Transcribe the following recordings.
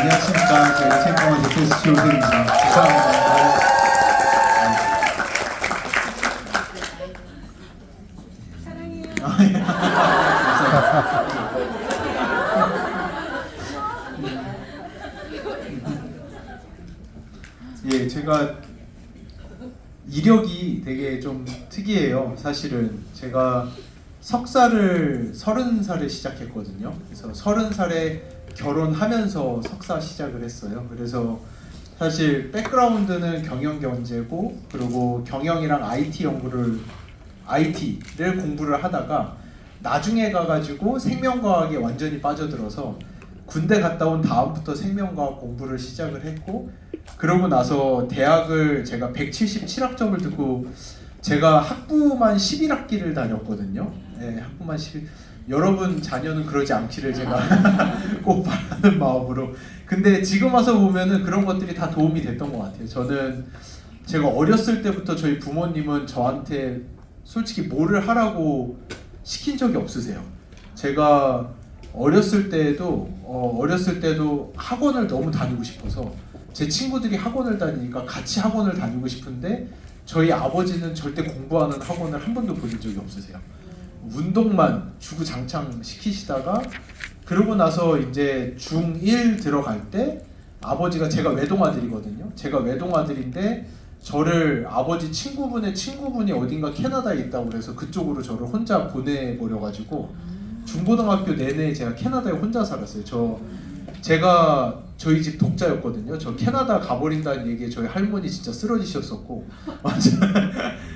안녕하십니까. 저희 채권원 대표스 조세입니다. 감사합니다. 사랑해요. 예, 제가 이력이 되게 좀 특이해요. 사실은 제가 석사를 30살에 시작했거든요. 그래서 30살에 결혼하면서 석사 시작을 했어요. 그래서 사실 백그라운드는 경영경제고, 그리고 경영이랑 IT를 공부를 하다가 나중에 가가지고 생명과학에 완전히 빠져들어서 군대 갔다 온 다음부터 생명과학 공부를 시작을 했고, 그러고 나서 대학을 제가 177학점을 듣고 제가 학부만 11학기를 다녔거든요. 네, 학부만 11. 여러분 자녀는 그러지 않기를 제가 꼭 바라는 마음으로. 근데 지금 와서 보면은 그런 것들이 다 도움이 됐던 것 같아요. 저는 제가 어렸을 때부터 저희 부모님은 저한테 솔직히 뭐를 하라고 시킨 적이 없으세요. 제가 어렸을 때도 학원을 너무 다니고 싶어서 제 친구들이 학원을 다니니까 같이 학원을 다니고 싶은데 저희 아버지는 절대 공부하는 학원을 한 번도 보신 적이 없으세요. 운동만 주구장창 시키시다가, 그러고 나서 이제 중1 들어갈 때 아버지가, 제가 외동아들이거든요. 제가 외동아들인데 저를 아버지 친구분의 친구분이 어딘가 캐나다에 있다고 그래서 그쪽으로 저를 혼자 보내버려가지고 중고등학교 내내 제가 캐나다에 혼자 살았어요. 제가 저희 집 독자였거든요. 저 캐나다 가버린다는 얘기에 저희 할머니 진짜 쓰러지셨었고,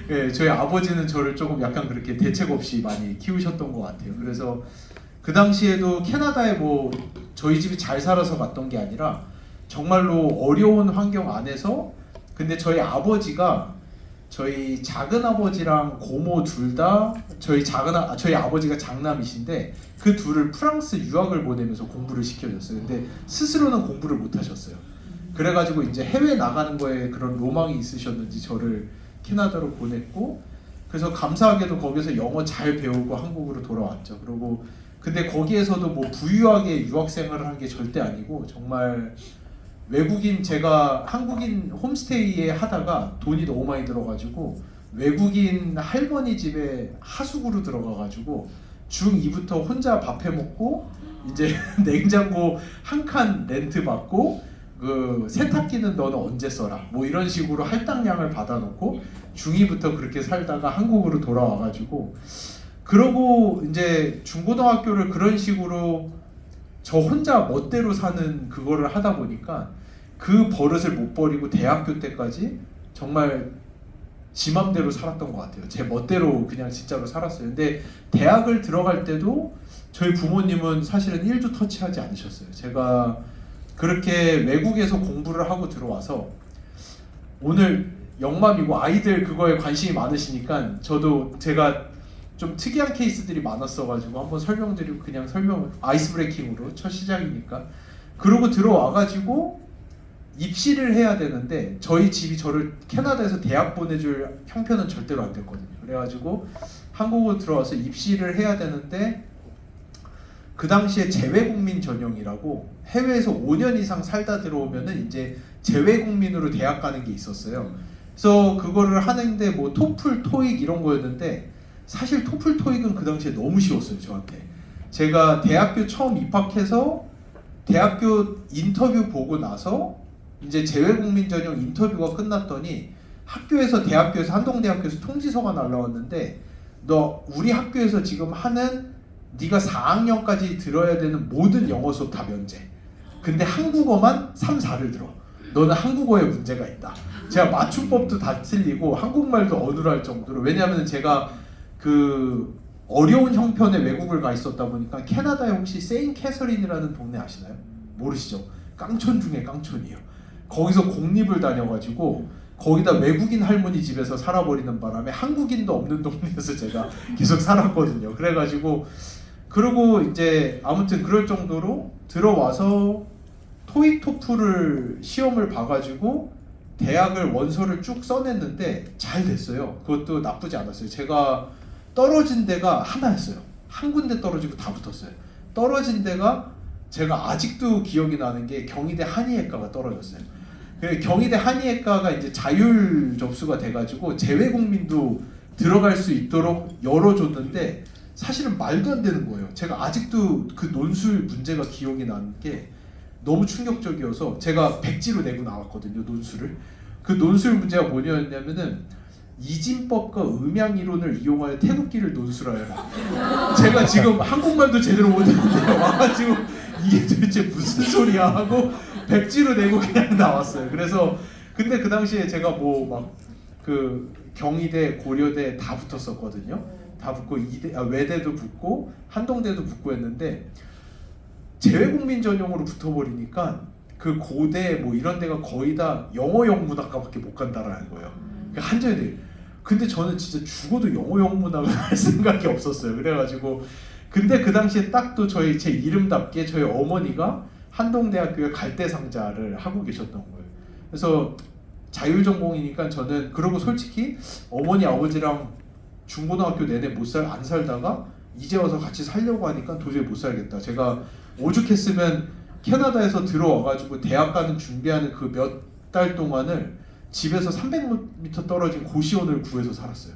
예, 저희 아버지는 저를 조금 약간 그렇게 대책 없이 많이 키우셨던 것 같아요. 그래서 그 당시에도 캐나다에 뭐 저희 집이 잘 살아서 갔던 게 아니라 정말로 어려운 환경 안에서, 근데 저희 아버지가, 저희 작은 아버지랑 고모 둘 다 저희 아버지가 장남이신데 그 둘을 프랑스 유학을 보내면서 공부를 시켜줬어요. 근데 스스로는 공부를 못 하셨어요. 그래가지고 이제 해외 나가는 거에 그런 로망이 있으셨는지 저를 캐나다로 보냈고, 그래서 감사하게도 거기서 영어 잘 배우고 한국으로 돌아왔죠. 그리고 근데 거기에서도 뭐 부유하게 유학 생활을 한 게 절대 아니고, 정말 제가 한국인 홈스테이에 하다가 돈이 너무 많이 들어가지고 외국인 할머니 집에 하숙으로 들어가가지고 중2부터 혼자 밥 해먹고, 이제 냉장고 한 칸 렌트 받고, 그 세탁기는 너는 언제 써라 뭐 이런 식으로 할당량을 받아놓고 중2부터 그렇게 살다가 한국으로 돌아와가지고, 그러고 이제 중고등학교를 그런 식으로 저 혼자 멋대로 사는 그거를 하다 보니까 그 버릇을 못 버리고 대학교 때까지 정말 지 맘대로 살았던 것 같아요. 제 멋대로 그냥 진짜로 살았어요. 근데 대학을 들어갈 때도 저희 부모님은 사실은 1도 터치하지 않으셨어요. 제가 그렇게 외국에서 공부를 하고 들어와서, 오늘 영맘이고 아이들 그거에 관심이 많으시니까 제가 좀 특이한 케이스들이 많았어가지고 한번 설명드리고, 그냥 아이스 브레이킹으로 첫 시작이니까. 그러고 들어와가지고 입시를 해야 되는데 저희 집이 저를 캐나다에서 대학 보내줄 형편은 절대로 안 됐거든요. 그래가지고 한국으로 들어와서 입시를 해야 되는데, 그 당시에 재외국민 전형이라고 해외에서 5년 이상 살다 들어오면은 이제 재외국민으로 대학 가는 게 있었어요. 그래서 그거를 하는데 뭐 토플, 토익 이런 거였는데, 사실 토플, 토익은 그 당시에 너무 쉬웠어요, 저한테. 제가 대학교 처음 입학해서 대학교 인터뷰 보고 나서 이제 재외국민 전형 인터뷰가 끝났더니 대학교에서 한동대학교에서 통지서가 날라왔는데, 너 우리 학교에서 지금 하는 네가 4학년까지 들어야 되는 모든 영어 수업 다 면제. 근데 한국어만 3, 4를 들어. 너는 한국어에 문제가 있다. 제가 맞춤법도 다 틀리고 한국말도 어눌할 정도로, 왜냐하면 제가 그 어려운 형편의 외국을 가 있었다 보니까. 캐나다에 혹시 세인 캐서린이라는 동네 아시나요? 모르시죠? 깡촌 중에 깡촌이에요. 거기서 공립을 다녀가지고 거기다 외국인 할머니 집에서 살아버리는 바람에 한국인도 없는 동네에서 제가 계속 살았거든요. 그래가지고 그러고 이제 아무튼 그럴 정도로 들어와서 토익 토플을 시험을 봐가지고 대학을 원서를 쭉 써냈는데 잘 됐어요. 그것도 나쁘지 않았어요. 제가 떨어진 데가 하나였어요. 한 군데 떨어지고 다 붙었어요. 떨어진 데가 제가 아직도 기억이 나는 게 경희대 한의학과가 떨어졌어요. 경희대 한의학과가 이제 자율 접수가 돼가지고 재외국민도 들어갈 수 있도록 열어줬는데 사실은 말도 안 되는 거예요. 제가 아직도 그 논술 문제가 기억이 나는 게 너무 충격적이어서 제가 백지로 내고 나왔거든요, 논술을. 그 논술 문제가 뭐냐면은 이진법과 음양이론을 이용하여 태극기를 논술하여라. 제가 지금 한국말도 제대로 못하는데 와가지고 이게 도대체 무슨 소리야 하고 백지로 내고 그냥 나왔어요. 그래서 근데 그 당시에 제가 뭐 막 그 경희대, 고려대 다 붙었었거든요. 다 붙고 외대도 붙고 한동대도 붙고 했는데 재외국민 전형으로 붙어버리니까 그 고대 뭐 이런 데가 거의 다 영어 영문학과밖에 못 간다라는 거예요. 그러니까 한전이. 근데 저는 진짜 죽어도 영어 영문학을 할 생각이 없었어요. 그래가지고 근데 그 당시에 딱 또 제 이름답게 저희 어머니가 한동대학교에 갈대상자를 하고 계셨던 거예요. 그래서 자율전공이니까 저는 그러고 솔직히 어머니 아버지랑 중고등학교 내내 안 살다가 이제 와서 같이 살려고 하니까 도저히 못 살겠다. 제가 오죽했으면 캐나다에서 들어와가지고 대학 가는 준비하는 그 몇 달 동안을 집에서 300m 떨어진 고시원을 구해서 살았어요.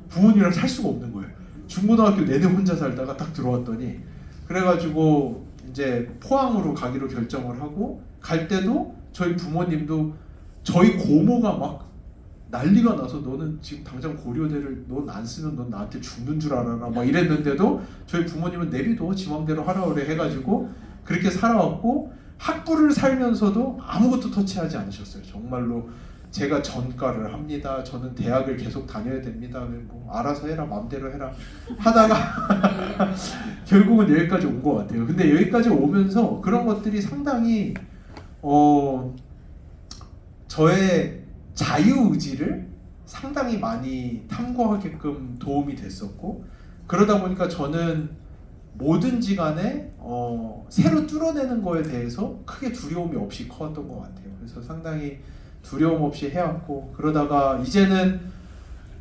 부모님이랑 살 수가 없는 거예요. 중고등학교 내내 혼자 살다가 딱 들어왔더니 그래가지고 이제 포항으로 가기로 결정을 하고 갈 때도 저희 부모님도 저희 고모가 막 난리가 나서 너는 지금 당장 고려대를 넌 안 쓰면 넌 나한테 죽는 줄 알아나 막 이랬는데도 저희 부모님은 내비둬 지 맘대로 하라 그래 해가지고 그렇게 살아왔고 학부를 살면서도 아무것도 터치하지 않으셨어요. 정말로 제가 전과를 합니다. 저는 대학을 계속 다녀야 됩니다. 뭐 알아서 해라 맘대로 해라 하다가 결국은 여기까지 온 것 같아요. 근데 여기까지 오면서 그런 것들이 상당히 저의 자유의지를 상당히 많이 탐구하게끔 도움이 됐었고 그러다 보니까 저는 뭐든지 간에 새로 뚫어내는 거에 대해서 크게 두려움이 없이 커왔던 것 같아요. 그래서 상당히 두려움 없이 해왔고 그러다가 이제는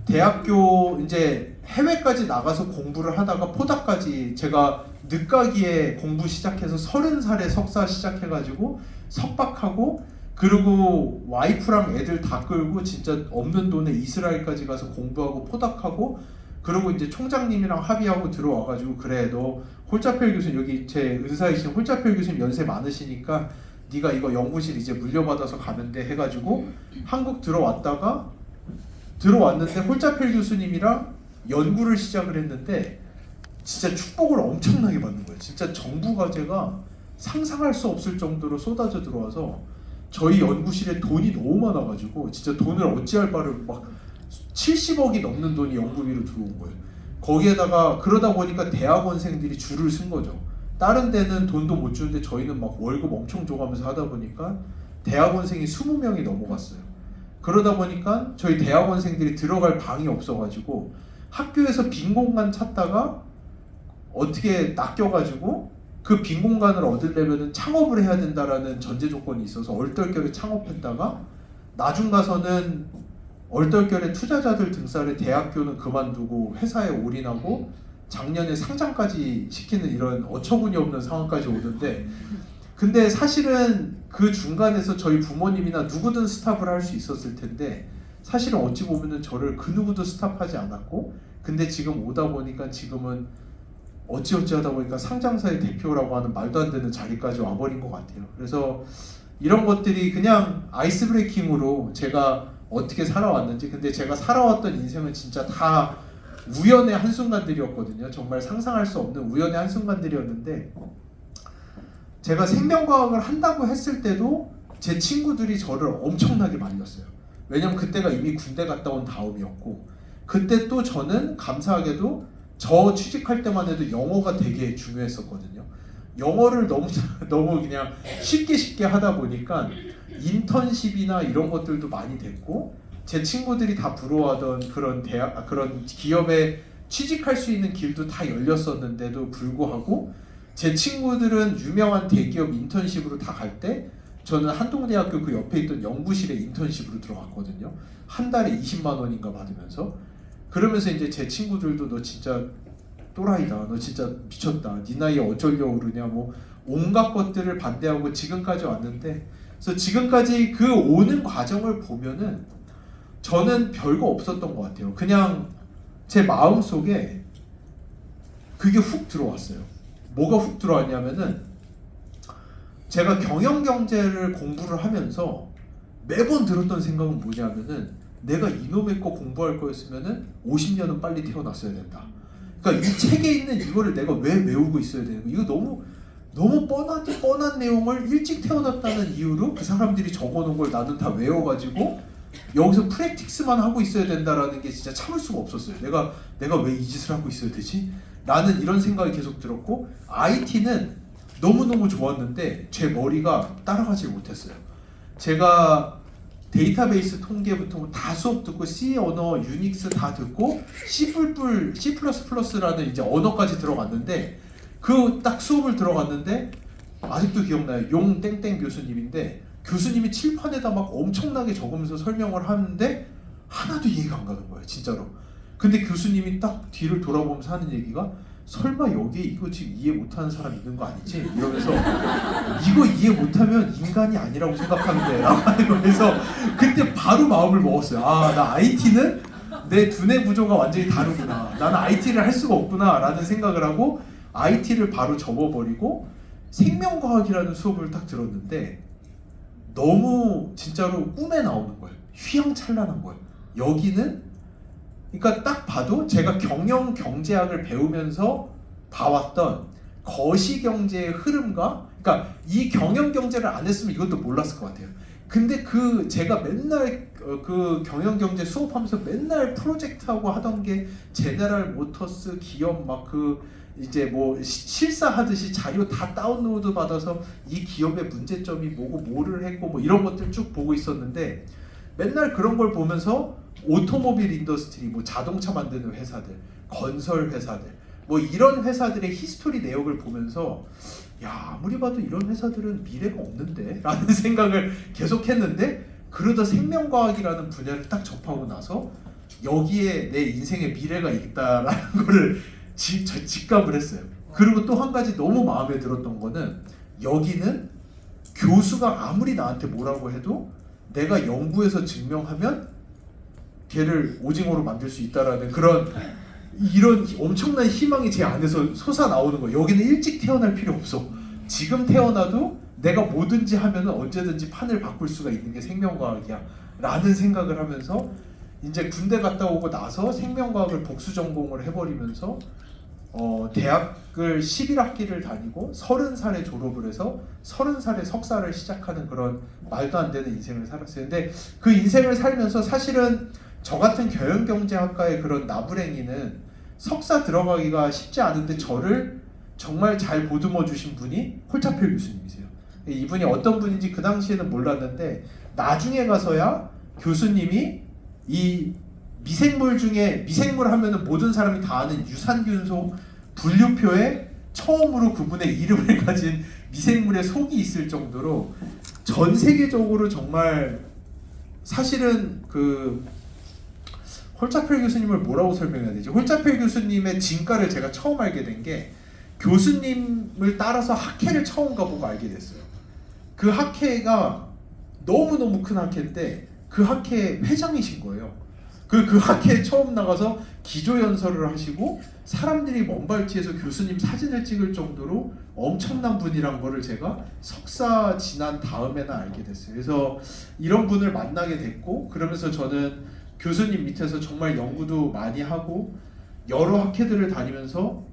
대학교 이제 해외까지 나가서 공부를 하다가 포닥까지 제가 늦가기에 공부 시작해서 30살에 석사 시작해가지고 석박하고 그리고 와이프랑 애들 다 끌고 진짜 없는 돈에 이스라엘까지 가서 공부하고 포닥하고 그리고 이제 총장님이랑 합의하고 들어와가지고 그래 너 홀자펠 교수님 여기 제 은사이신 홀자펠 교수님 연세 많으시니까 네가 이거 연구실 이제 물려받아서 가면 돼 해가지고 한국 들어왔는데 홀자펠 교수님이랑 연구를 시작을 했는데 진짜 축복을 엄청나게 받는 거예요. 진짜 정부 과제가 상상할 수 없을 정도로 쏟아져 들어와서 저희 연구실에 돈이 너무 많아가지고 진짜 돈을 어찌할 바를 막 70억이 넘는 돈이 연구비로 들어온 거예요. 거기에다가 그러다 보니까 대학원생들이 줄을 쓴 거죠. 다른 데는 돈도 못 주는데 저희는 막 월급 엄청 줘가면서 하다 보니까 대학원생이 20명이 넘어갔어요. 그러다 보니까 저희 대학원생들이 들어갈 방이 없어가지고 학교에서 빈 공간 찾다가 어떻게 낚여가지고 그 빈 공간을 얻으려면 창업을 해야 된다라는 전제 조건이 있어서 얼떨결에 창업했다가 나중 가서는 얼떨결에 투자자들 등살에 대학교는 그만두고 회사에 올인하고 작년에 상장까지 시키는 이런 어처구니 없는 상황까지 오는데 근데 사실은 그 중간에서 저희 부모님이나 누구든 스탑을 할 수 있었을 텐데 사실은 어찌 보면은 저를 그 누구도 스탑하지 않았고 근데 지금 오다 보니까 지금은 어찌어찌 하다 보니까 상장사의 대표라고 하는 말도 안 되는 자리까지 와버린 것 같아요. 그래서 이런 것들이 그냥 아이스 브레이킹으로 제가 어떻게 살아왔는지 근데 제가 살아왔던 인생은 진짜 다 우연의 한순간들이었거든요. 정말 상상할 수 없는 우연의 한순간들이었는데 제가 생명과학을 한다고 했을 때도 제 친구들이 저를 엄청나게 말렸어요. 왜냐면 그때가 이미 군대 갔다 온 다음이었고 그때 또 저는 감사하게도 저 취직할 때만 해도 영어가 되게 중요했었거든요. 영어를 너무 그냥 쉽게 하다 보니까 인턴십이나 이런 것들도 많이 됐고 제 친구들이 다 부러워하던 그런 기업에 취직할 수 있는 길도 다 열렸었는데도 불구하고 제 친구들은 유명한 대기업 인턴십으로 다 갈 때 저는 한동대학교 그 옆에 있던 연구실에 인턴십으로 들어갔거든요. 한 달에 20만 원인가 받으면서 그러면서 이제 제 친구들도 너 진짜 또라이다. 너 진짜 미쳤다. 네 나이에 어쩌려고 그러냐. 뭐 온갖 것들을 반대하고 지금까지 왔는데, 그래서 지금까지 그 오는 과정을 보면은 저는 별거 없었던 것 같아요. 그냥 제 마음 속에 그게 훅 들어왔어요. 뭐가 훅 들어왔냐면은 제가 경영경제를 공부를 하면서 매번 들었던 생각은 뭐냐면은 내가 이놈의 거 공부할 거였으면은 50년은 빨리 태어났어야 된다. 그러니까 이 책에 있는 이거를 내가 왜 외우고 있어야 되는 거? 이거 너무 뻔한 내용을 일찍 태어났다는 이유로 그 사람들이 적어놓은 걸 나는 다 외워가지고 여기서 프랙틱스만 하고 있어야 된다라는 게 진짜 참을 수가 없었어요. 내가 왜 이 짓을 하고 있어야 되지? 라는 이런 생각이 계속 들었고, IT는 너무너무 좋았는데 제 머리가 따라가지 못했어요. 제가 데이터베이스 통계부터 다 수업 듣고 C 언어, 유닉스 다 듣고 C++라는 이제 언어까지 들어갔는데, 그 딱 수업을 들어갔는데 아직도 기억나요. 용 땡땡 교수님인데 교수님이 칠판에다 막 엄청나게 적으면서 설명을 하는데 하나도 이해가 안 가는 거예요, 진짜로. 근데 교수님이 딱 뒤를 돌아보면서 하는 얘기가, 설마 여기에 이거 지금 이해 못하는 사람 있는 거 아니지? 이러면서 이거 이해 못하면 인간이 아니라고 생각하는데 라고 하는 거에서 그때 바로 마음을 먹었어요. 아, 나 IT는 내 두뇌 구조가 완전히 다르구나. 나는 IT를 할 수가 없구나 라는 생각을 하고 IT를 바로 접어버리고 생명과학이라는 수업을 딱 들었는데 너무 진짜로 꿈에 나오는 거예요. 휘황찬란한 거예요. 여기는 그러니까 딱 봐도 제가 경영 경제학을 배우면서 봐왔던 거시경제의 흐름과, 그러니까 이 경영 경제를 안 했으면 이것도 몰랐을 것 같아요. 근데 그 제가 맨날 그 경영 경제 수업하면서 맨날 프로젝트하고 하던 게 제너럴 모터스 기업 막 그 이제 뭐 실사하듯이 자료 다 다운로드 받아서 이 기업의 문제점이 뭐고 뭐를 했고 뭐 이런 것들 쭉 보고 있었는데, 맨날 그런 걸 보면서 오토모빌 인더스트리, 뭐 자동차 만드는 회사들, 건설 회사들, 뭐 이런 회사들의 히스토리 내역을 보면서 야, 아무리 봐도 이런 회사들은 미래가 없는데 라는 생각을 계속 했는데, 그러다 생명과학이라는 분야를 딱 접하고 나서 여기에 내 인생의 미래가 있다라는 거를 직감을 했어요. 그리고 또 한 가지 너무 마음에 들었던 거는, 여기는 교수가 아무리 나한테 뭐라고 해도 내가 연구해서 증명하면 걔를 오징어로 만들 수 있다라는 그런 이런 엄청난 희망이 제 안에서 솟아나오는 거예요. 여기는 일찍 태어날 필요 없어. 지금 태어나도 내가 뭐든지 하면은 언제든지 판을 바꿀 수가 있는 게 생명과학이야 라는 생각을 하면서 이제 군대 갔다 오고 나서 생명과학을 복수 전공을 해버리면서 대학을 11학기를 다니고 30살에 졸업을 해서 30살에 석사를 시작하는 그런 말도 안 되는 인생을 살았어요. 근데 그 인생을 살면서 사실은 저 같은 경영경제학과의 그런 나부랭이는 석사 들어가기가 쉽지 않은데 저를 정말 잘 보듬어 주신 분이 홀차필 교수님이세요. 이분이 어떤 분인지 그 당시에는 몰랐는데 나중에 가서야 교수님이 이 미생물 중에, 미생물 하면은 모든 사람이 다 아는 유산균소 분류표에 처음으로 그분의 이름을 가진 미생물의 속이 있을 정도로 전 세계적으로 정말, 사실은 그 홀차펠 교수님을 뭐라고 설명해야 되지? 홀차펠 교수님의 진가를 제가 처음 알게 된 게 교수님을 따라서 학회를 처음 가보고 알게 됐어요. 그 학회가 너무너무 큰 학회인데 그 학회 회장이신 거예요. 그 학회에 처음 나가서 기조연설을 하시고 사람들이 먼발치에서 교수님 사진을 찍을 정도로 엄청난 분이란 거를 제가 석사 지난 다음에나 알게 됐어요. 그래서 이런 분을 만나게 됐고, 그러면서 저는 교수님 밑에서 정말 연구도 많이 하고 여러 학회들을 다니면서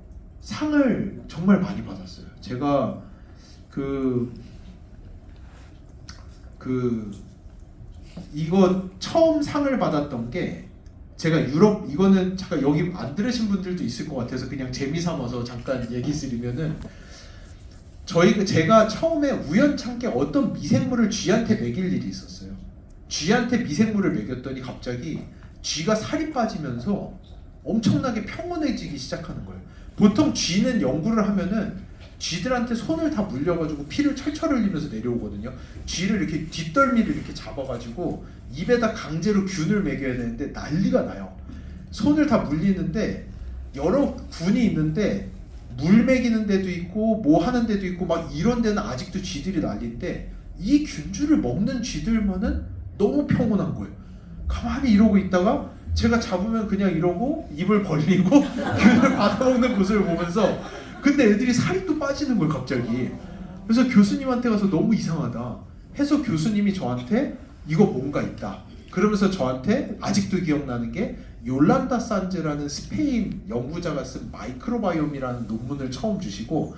상을 정말 많이 받았어요. 제가 이거 처음 상을 받았던 게, 제가 유럽, 이거는 잠깐 여기 안 들으신 분들도 있을 것 같아서 그냥 재미삼아서 잠깐 얘기 드리면은, 제가 처음에 우연찮게 어떤 미생물을 쥐한테 먹일 일이 있었어요. 쥐한테 미생물을 먹였더니 갑자기 쥐가 살이 빠지면서 엄청나게 평온해지기 시작하는 거예요. 보통 쥐는 연구를 하면은 쥐들한테 손을 다 물려가지고 피를 철철 흘리면서 내려오거든요. 쥐를 이렇게 뒷덜미를 이렇게 잡아가지고 입에다 강제로 균을 먹여야 되는데 난리가 나요. 손을 다 물리는데 여러 군이 있는데 물 먹이는 데도 있고 뭐 하는 데도 있고 막 이런 데는 아직도 쥐들이 난리인데 이 균주를 먹는 쥐들만은 너무 평온한 거예요. 가만히 이러고 있다가 제가 잡으면 그냥 이러고 입을 벌리고 균을 받아먹는 모습을 보면서 근데 애들이 살이 또 빠지는 거예요 갑자기. 그래서 교수님한테 가서 너무 이상하다 해서 교수님이 저한테 이거 뭔가 있다 그러면서 저한테 아직도 기억나는 게 욜란다 산즈라는 스페인 연구자가 쓴 마이크로바이옴이라는 논문을 처음 주시고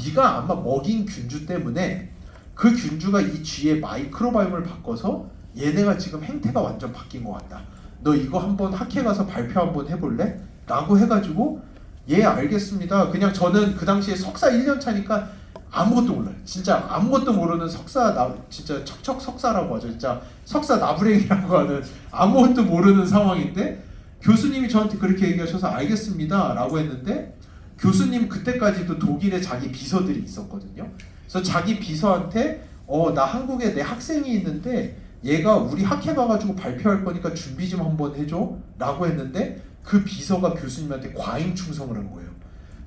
네가 아마 먹인 균주 때문에 그 균주가 이 쥐의 마이크로바이옴을 바꿔서 얘네가 지금 행태가 완전 바뀐 것 같다. 너 이거 한번 학회 가서 발표 한번 해볼래? 라고 해가지고 예 알겠습니다. 그냥 저는 그 당시에 석사 1년 차니까 아무것도 몰라요. 진짜 아무것도 모르는 진짜 척척 석사라고 하죠. 진짜 석사 나부랭이라고 하는 아무것도 모르는 상황인데 교수님이 저한테 그렇게 얘기하셔서 알겠습니다 라고 했는데 교수님 그때까지도 독일에 자기 비서들이 있었거든요. 그래서 자기 비서한테 나 한국에 내 학생이 있는데 얘가 우리 학회 가가지고 발표할 거니까 준비 좀 한번 해줘 라고 했는데 그 비서가 교수님한테 과잉 충성을 한 거예요.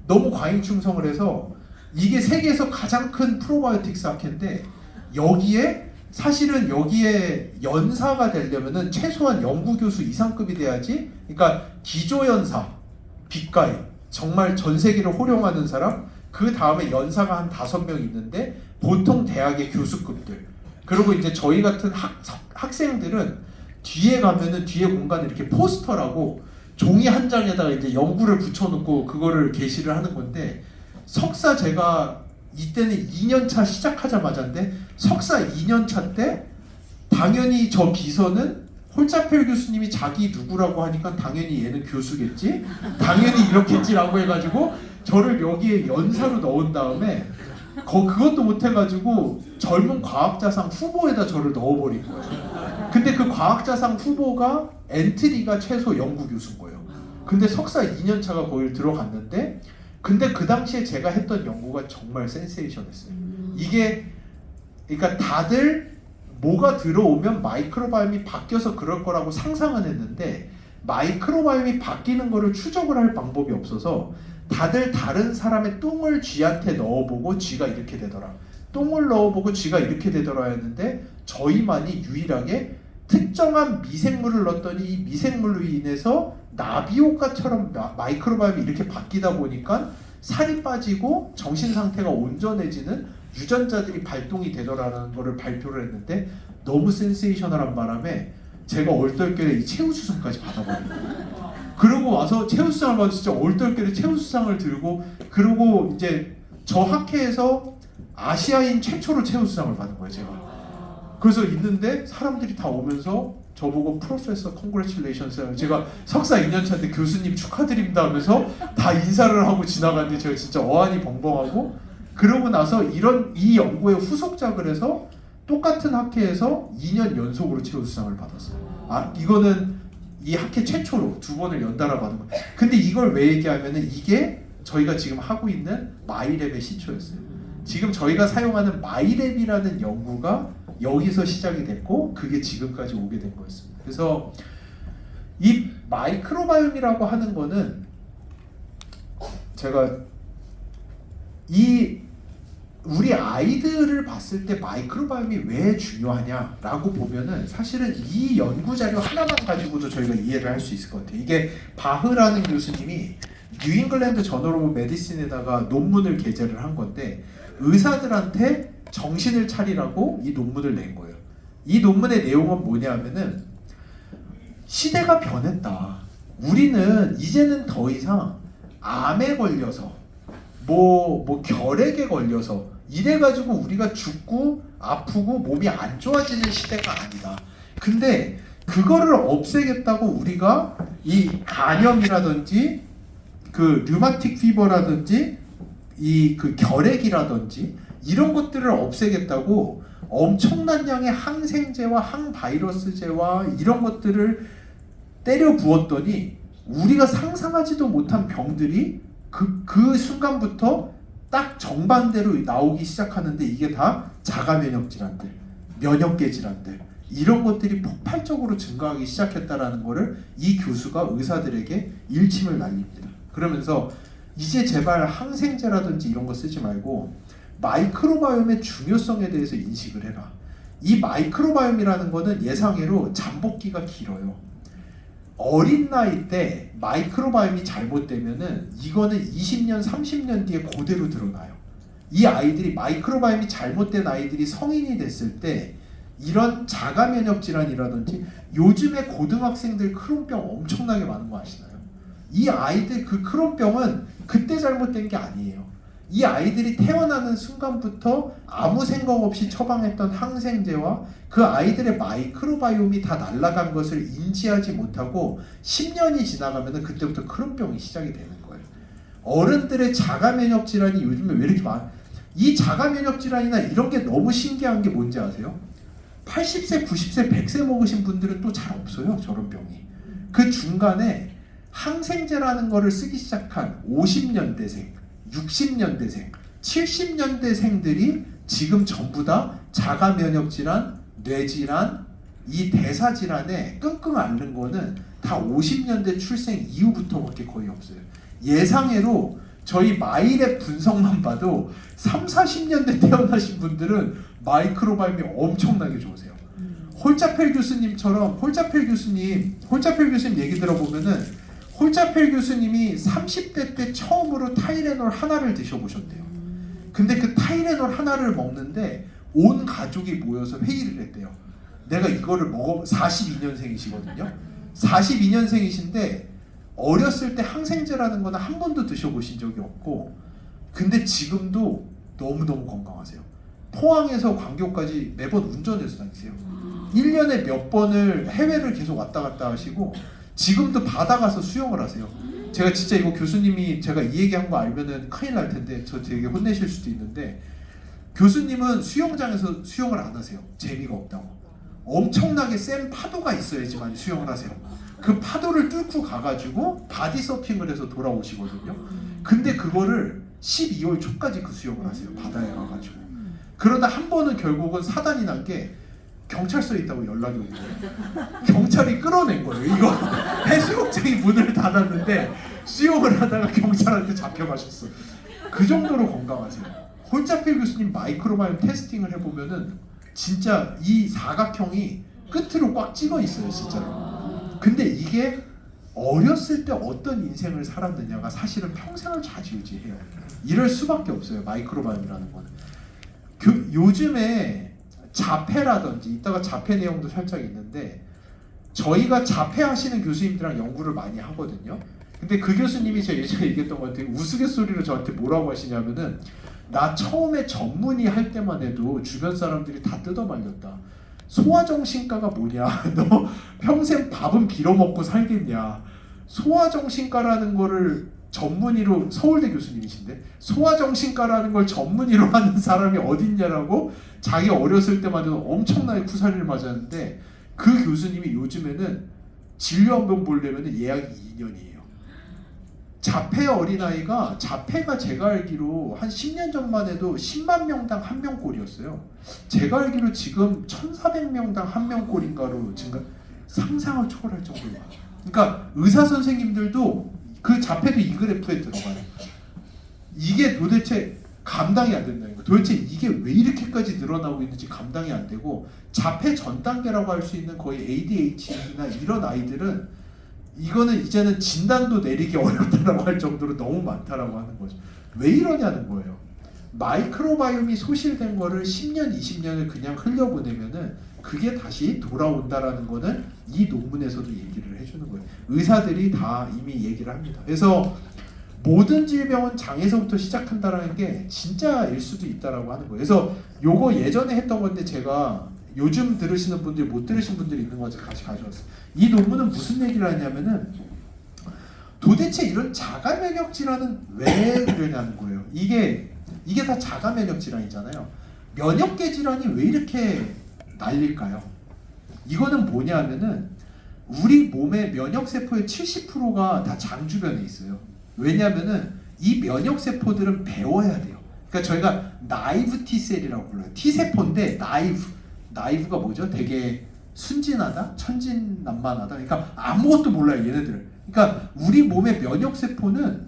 너무 과잉 충성을 해서 이게 세계에서 가장 큰 프로바이오틱스 학회인데 사실은 여기에 연사가 되려면은 최소한 연구교수 이상급이 돼야지. 그러니까 기조연사, 빛가이 정말 전 세계를 호령하는 사람 그 다음에 연사가 한 5명 있는데 보통 대학의 교수급들 그리고 이제 저희 같은 학생들은 뒤에 가면은 뒤에 공간에 이렇게 포스터라고 종이 한 장에다가 이제 연구를 붙여놓고 그거를 게시를 하는 건데 석사 제가 이때는 2년차 시작하자마자인데 석사 2년차 때 당연히 저 비서는 홀자펠 교수님이 자기 누구라고 하니까 당연히 얘는 교수겠지? 당연히 이렇겠지라고 해가지고 저를 여기에 연사로 넣은 다음에 그것도 못해가지고 젊은 과학자상 후보에다 저를 넣어버린 거예요. 근데 그 과학자상 후보가 엔트리가 최소 연구교수인 거예요. 근데 석사 2년차가 거길 들어갔는데 근데 그 당시에 제가 했던 연구가 정말 센세이션했어요. 이게 그러니까 다들 뭐가 들어오면 마이크로바이옴이 바뀌어서 그럴 거라고 상상은 했는데 마이크로바이옴이 바뀌는 거를 추적을 할 방법이 없어서 다들 다른 사람의 똥을 쥐한테 넣어보고 쥐가 이렇게 되더라. 똥을 넣어보고 쥐가 이렇게 되더라 했는데 저희만이 유일하게 특정한 미생물을 넣었더니 이 미생물로 인해서 나비효과처럼 마이크로바이옴이 이렇게 바뀌다 보니까 살이 빠지고 정신 상태가 온전해지는 유전자들이 발동이 되더라는 거를 발표를 했는데 너무 센세이셔널한 바람에 제가 얼떨결에 이 최우수상까지 받아버린 거예요. 그러고 와서 최우수상을 받아서 진짜 얼떨결에 최우수상을 들고 그러고 이제 저 학회에서 아시아인 최초로 최우수상을 받은 거예요 제가. 그래서 있는데 사람들이 다 오면서 저보고 프로페서 컨그레츄레이션스 제가 석사 2년차인데 교수님 축하드립니다 하면서 다 인사를 하고 지나갔는데 제가 진짜 어안이 벙벙하고 그러고 나서 이 연구의 후속작을 해서 똑같은 학회에서 2년 연속으로 최우수상을 받았어요. 이거는 이 학회 최초로 2번을 연달아 받은 거예요. 근데 이걸 왜 얘기하면은 이게 저희가 지금 하고 있는 마이랩의 시초였어요. 지금 저희가 사용하는 마이랩이라는 연구가 여기서 시작이 됐고 그게 지금까지 오게 된 거였습니다. 그래서 이 마이크로바이옴이라고 하는 거는 제가 우리 아이들을 봤을 때 마이크로바이옴이 왜 중요하냐라고 보면은 사실은 이 연구 자료 하나만 가지고도 저희가 이해를 할 수 있을 것 같아요. 이게 바흐라는 교수님이 뉴잉글랜드 저널 오브 메디신에다가 논문을 게재를 한 건데 의사들한테 정신을 차리라고 이 논문을 낸 거예요. 이 논문의 내용은 뭐냐면은 시대가 변했다. 우리는 이제는 더 이상 암에 걸려서 뭐 결핵에 걸려서 이래가지고 우리가 죽고 아프고 몸이 안 좋아지는 시대가 아니다. 근데 그거를 없애겠다고 우리가 이 간염이라든지 그 류마틱 피버라든지 이 그 결핵이라든지 이런 것들을 없애겠다고 엄청난 양의 항생제와 항바이러스제와 이런 것들을 때려 부었더니 우리가 상상하지도 못한 병들이 그 순간부터 딱 정반대로 나오기 시작하는데 이게 다 자가면역 질환들, 면역계 질환들 이런 것들이 폭발적으로 증가하기 시작했다라는 거를 이 교수가 의사들에게 일침을 날립니다. 그러면서 이제 제발 항생제라든지 이런 거 쓰지 말고 마이크로바이옴의 중요성에 대해서 인식을 해라. 이 마이크로바이옴이라는 거는 예상외로 잠복기가 길어요. 어린 나이 때 마이크로바이옴이 잘못되면은 이거는 20년, 30년 뒤에 그대로 드러나요. 이 아이들이 마이크로바이옴이 잘못된 아이들이 성인이 됐을 때 이런 자가 면역 질환이라든지 요즘에 고등학생들 크론병 엄청나게 많은 거 아시나요? 이 아이들 그 크론병은 그때 잘못된 게 아니에요. 이 아이들이 태어나는 순간부터 아무 생각 없이 처방했던 항생제와 그 아이들의 마이크로바이옴이 다 날아간 것을 인지하지 못하고 10년이 지나가면 그때부터 크론병이 시작이 되는 거예요. 어른들의 자가 면역 질환이 요즘에 왜 이렇게 이 자가 면역 질환이나 이런 게 너무 신기한 게 뭔지 아세요? 80세, 90세, 100세 먹으신 분들은 또 잘 없어요. 저런 병이. 그 중간에 항생제라는 거를 쓰기 시작한 50년대생, 60년대생, 70년대생들이 지금 전부 다 자가 면역 질환, 뇌질환, 이 대사 질환에 끙끙 앓는 거는 다 50년대 출생 이후부터밖에 거의 없어요. 예상외로 저희 마일의 분석만 봐도 3, 40년대 태어나신 분들은 마이크로바이옴이 엄청나게 좋으세요. 홀자펠 교수님 얘기 들어보면은 홀자펠 교수님이 30대 때 처음으로 타이레놀 하나를 드셔보셨대요. 근데 그 타이레놀 하나를 먹는데 온 가족이 모여서 회의를 했대요. 내가 이거를 42년생이시거든요. 42년생이신데 어렸을 때 항생제라는 거는 한 번도 드셔보신 적이 없고 근데 지금도 너무너무 건강하세요. 포항에서 광교까지 매번 운전해서 다니세요. 1년에 몇 번을 해외를 계속 왔다 갔다 하시고 지금도 바다 가서 수영을 하세요. 제가 진짜 이거 교수님이 제가 이 얘기한 거 알면은 큰일 날 텐데 저 되게 혼내실 수도 있는데 교수님은 수영장에서 수영을 안 하세요. 재미가 없다고. 엄청나게 센 파도가 있어야지만 수영을 하세요. 그 파도를 뚫고 가가지고 바디 서핑을 해서 돌아오시거든요. 근데 그거를 12월 초까지 그 수영을 하세요. 바다에 가가지고. 그러다 한 번은 결국은 사단이 난 게 경찰서에 있다고 연락이 온 거예요. 경찰이 끌어낸 거예요. 이거 해수욕장이 문을 닫았는데 수영을 하다가 경찰한테 잡혀가셨어. 그 정도로 건강하세요. 홀자필 교수님 마이크로바이옴 테스팅을 해보면은 진짜 이 사각형이 끝으로 꽉 찍어 있어요, 진짜로. 근데 이게 어렸을 때 어떤 인생을 살았느냐가 사실은 평생을 좌지우지해요. 이럴 수밖에 없어요, 마이크로바이옴이라는 거는. 요즘에 자폐라든지 이따가 자폐 내용도 살짝 있는데 저희가 자폐 하시는 교수님들이랑 연구를 많이 하거든요. 근데 그 교수님이 제가 예전에 얘기했던 것 같아요. 우스갯소리로 저한테 뭐라고 하시냐면은 나 처음에 전문의 할 때만 해도 주변 사람들이 다 뜯어말렸다. 소아정신과가 뭐냐? 너 평생 밥은 빌어먹고 살겠냐? 소아정신과라는 거를 전문의로 서울대 교수님이신데 소아정신과라는 걸 전문의로 하는 사람이 어딨냐라고 자기 어렸을 때만 해도 엄청나게 쿠사리를 맞았는데 그 교수님이 요즘에는 진료 한 번 보려면 예약이 2년이에요. 자폐 어린아이가 자폐가 제가 알기로 한 10년 전만 해도 10만 명당 1명 꼴이었어요. 제가 알기로 지금 1,400명당 1명 꼴인가로 증가 상상을 초월할 정도로 많아요. 그러니까 의사 선생님들도 그 자폐도 이 그래프에 들어가요. 이게 도대체 감당이 안 된다는 거예요. 도대체 이게 왜 이렇게까지 늘어나고 있는지 감당이 안 되고 자폐 전 단계라고 할 수 있는 거의 ADHD나 이런 아이들은 이거는 이제는 진단도 내리기 어렵다라고 할 정도로 너무 많다라고 하는 거죠. 왜 이러냐는 거예요. 마이크로바이옴이 소실된 거를 10년, 20년을 그냥 흘려보내면은 그게 다시 돌아온다라는 거는 이 논문에서도 얘기를 해주는 거예요. 의사들이 다 이미 얘기를 합니다. 그래서 모든 질병은 장에서부터 시작한다라는 게 진짜일 수도 있다라고 하는 거예요. 그래서 요거 예전에 했던 건데 제가 요즘 들으시는 분들이 못 들으신 분들이 있는 거 같이 가져왔어요. 이 논문은 무슨 얘기를 하냐면은 도대체 이런 자가 면역 질환은 왜 그러냐는 거예요. 이게 다 자가 면역 질환이잖아요. 면역계 질환이 왜 이렇게 날릴까요? 이거는 뭐냐면은 우리 몸의 면역 세포의 70%가 다 장 주변에 있어요. 왜냐면은 이 면역 세포들은 배워야 돼요. 그러니까 저희가 나이브 T셀이라고 불러요. T세포인데 나이브가 뭐죠? 되게 순진하다? 천진난만하다? 그러니까 아무것도 몰라요, 얘네들은. 그러니까 우리 몸의 면역 세포는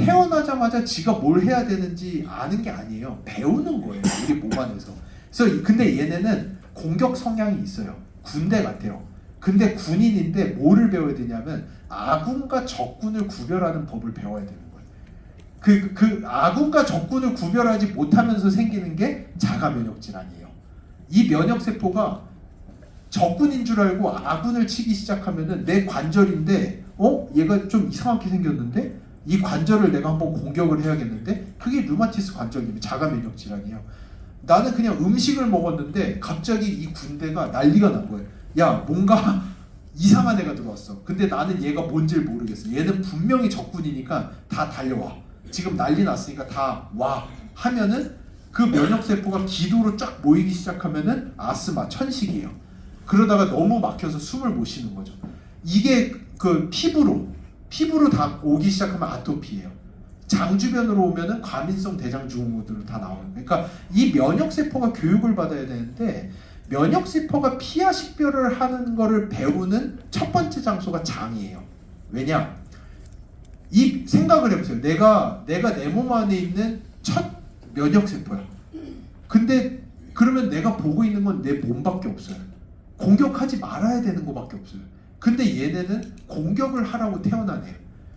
태어나자마자 지가 뭘 해야 되는지 아는 게 아니에요. 배우는 거예요. 우리 몸 안에서. 그래서 근데 얘네는 공격 성향이 있어요. 군대 같아요. 근데 군인인데 뭐를 배워야 되냐면 아군과 적군을 구별하는 법을 배워야 되는 거예요. 그 아군과 적군을 구별하지 못하면서 생기는 게 자가 면역 질환이에요. 이 면역 세포가 적군인 줄 알고 아군을 치기 시작하면은 내 관절인데 얘가 좀 이상하게 생겼는데 이 관절을 내가 한번 공격을 해야겠는데 그게 류마티스 관절염이 자가 면역 질환이에요. 나는 그냥 음식을 먹었는데 갑자기 이 군대가 난리가 난 거예요. 야, 뭔가 이상한 애가 들어왔어. 근데 나는 얘가 뭔지를 모르겠어. 얘는 분명히 적군이니까 다 달려와. 지금 난리 났으니까 다 와. 하면은 그 면역 세포가 기도로 쫙 모이기 시작하면은 아스마, 천식이에요. 그러다가 너무 막혀서 숨을 못 쉬는 거죠. 이게 그 피부로 다 오기 시작하면 아토피예요. 장 주변으로 오면은 과민성 대장 증후군으로 다 나오는 거예요. 그러니까 이 면역 세포가 교육을 받아야 되는데 면역 세포가 피하 식별을 하는 거를 배우는 첫 번째 장소가 장이에요. 왜냐? 이 생각을 해보세요. 내가 내 몸 안에 있는 첫 면역 세포야. 근데 그러면 내가 보고 있는 건 내 몸밖에 없어요. 공격하지 말아야 되는 거밖에 없어요. 근데 얘네는 공격을 하라고 태어나네요.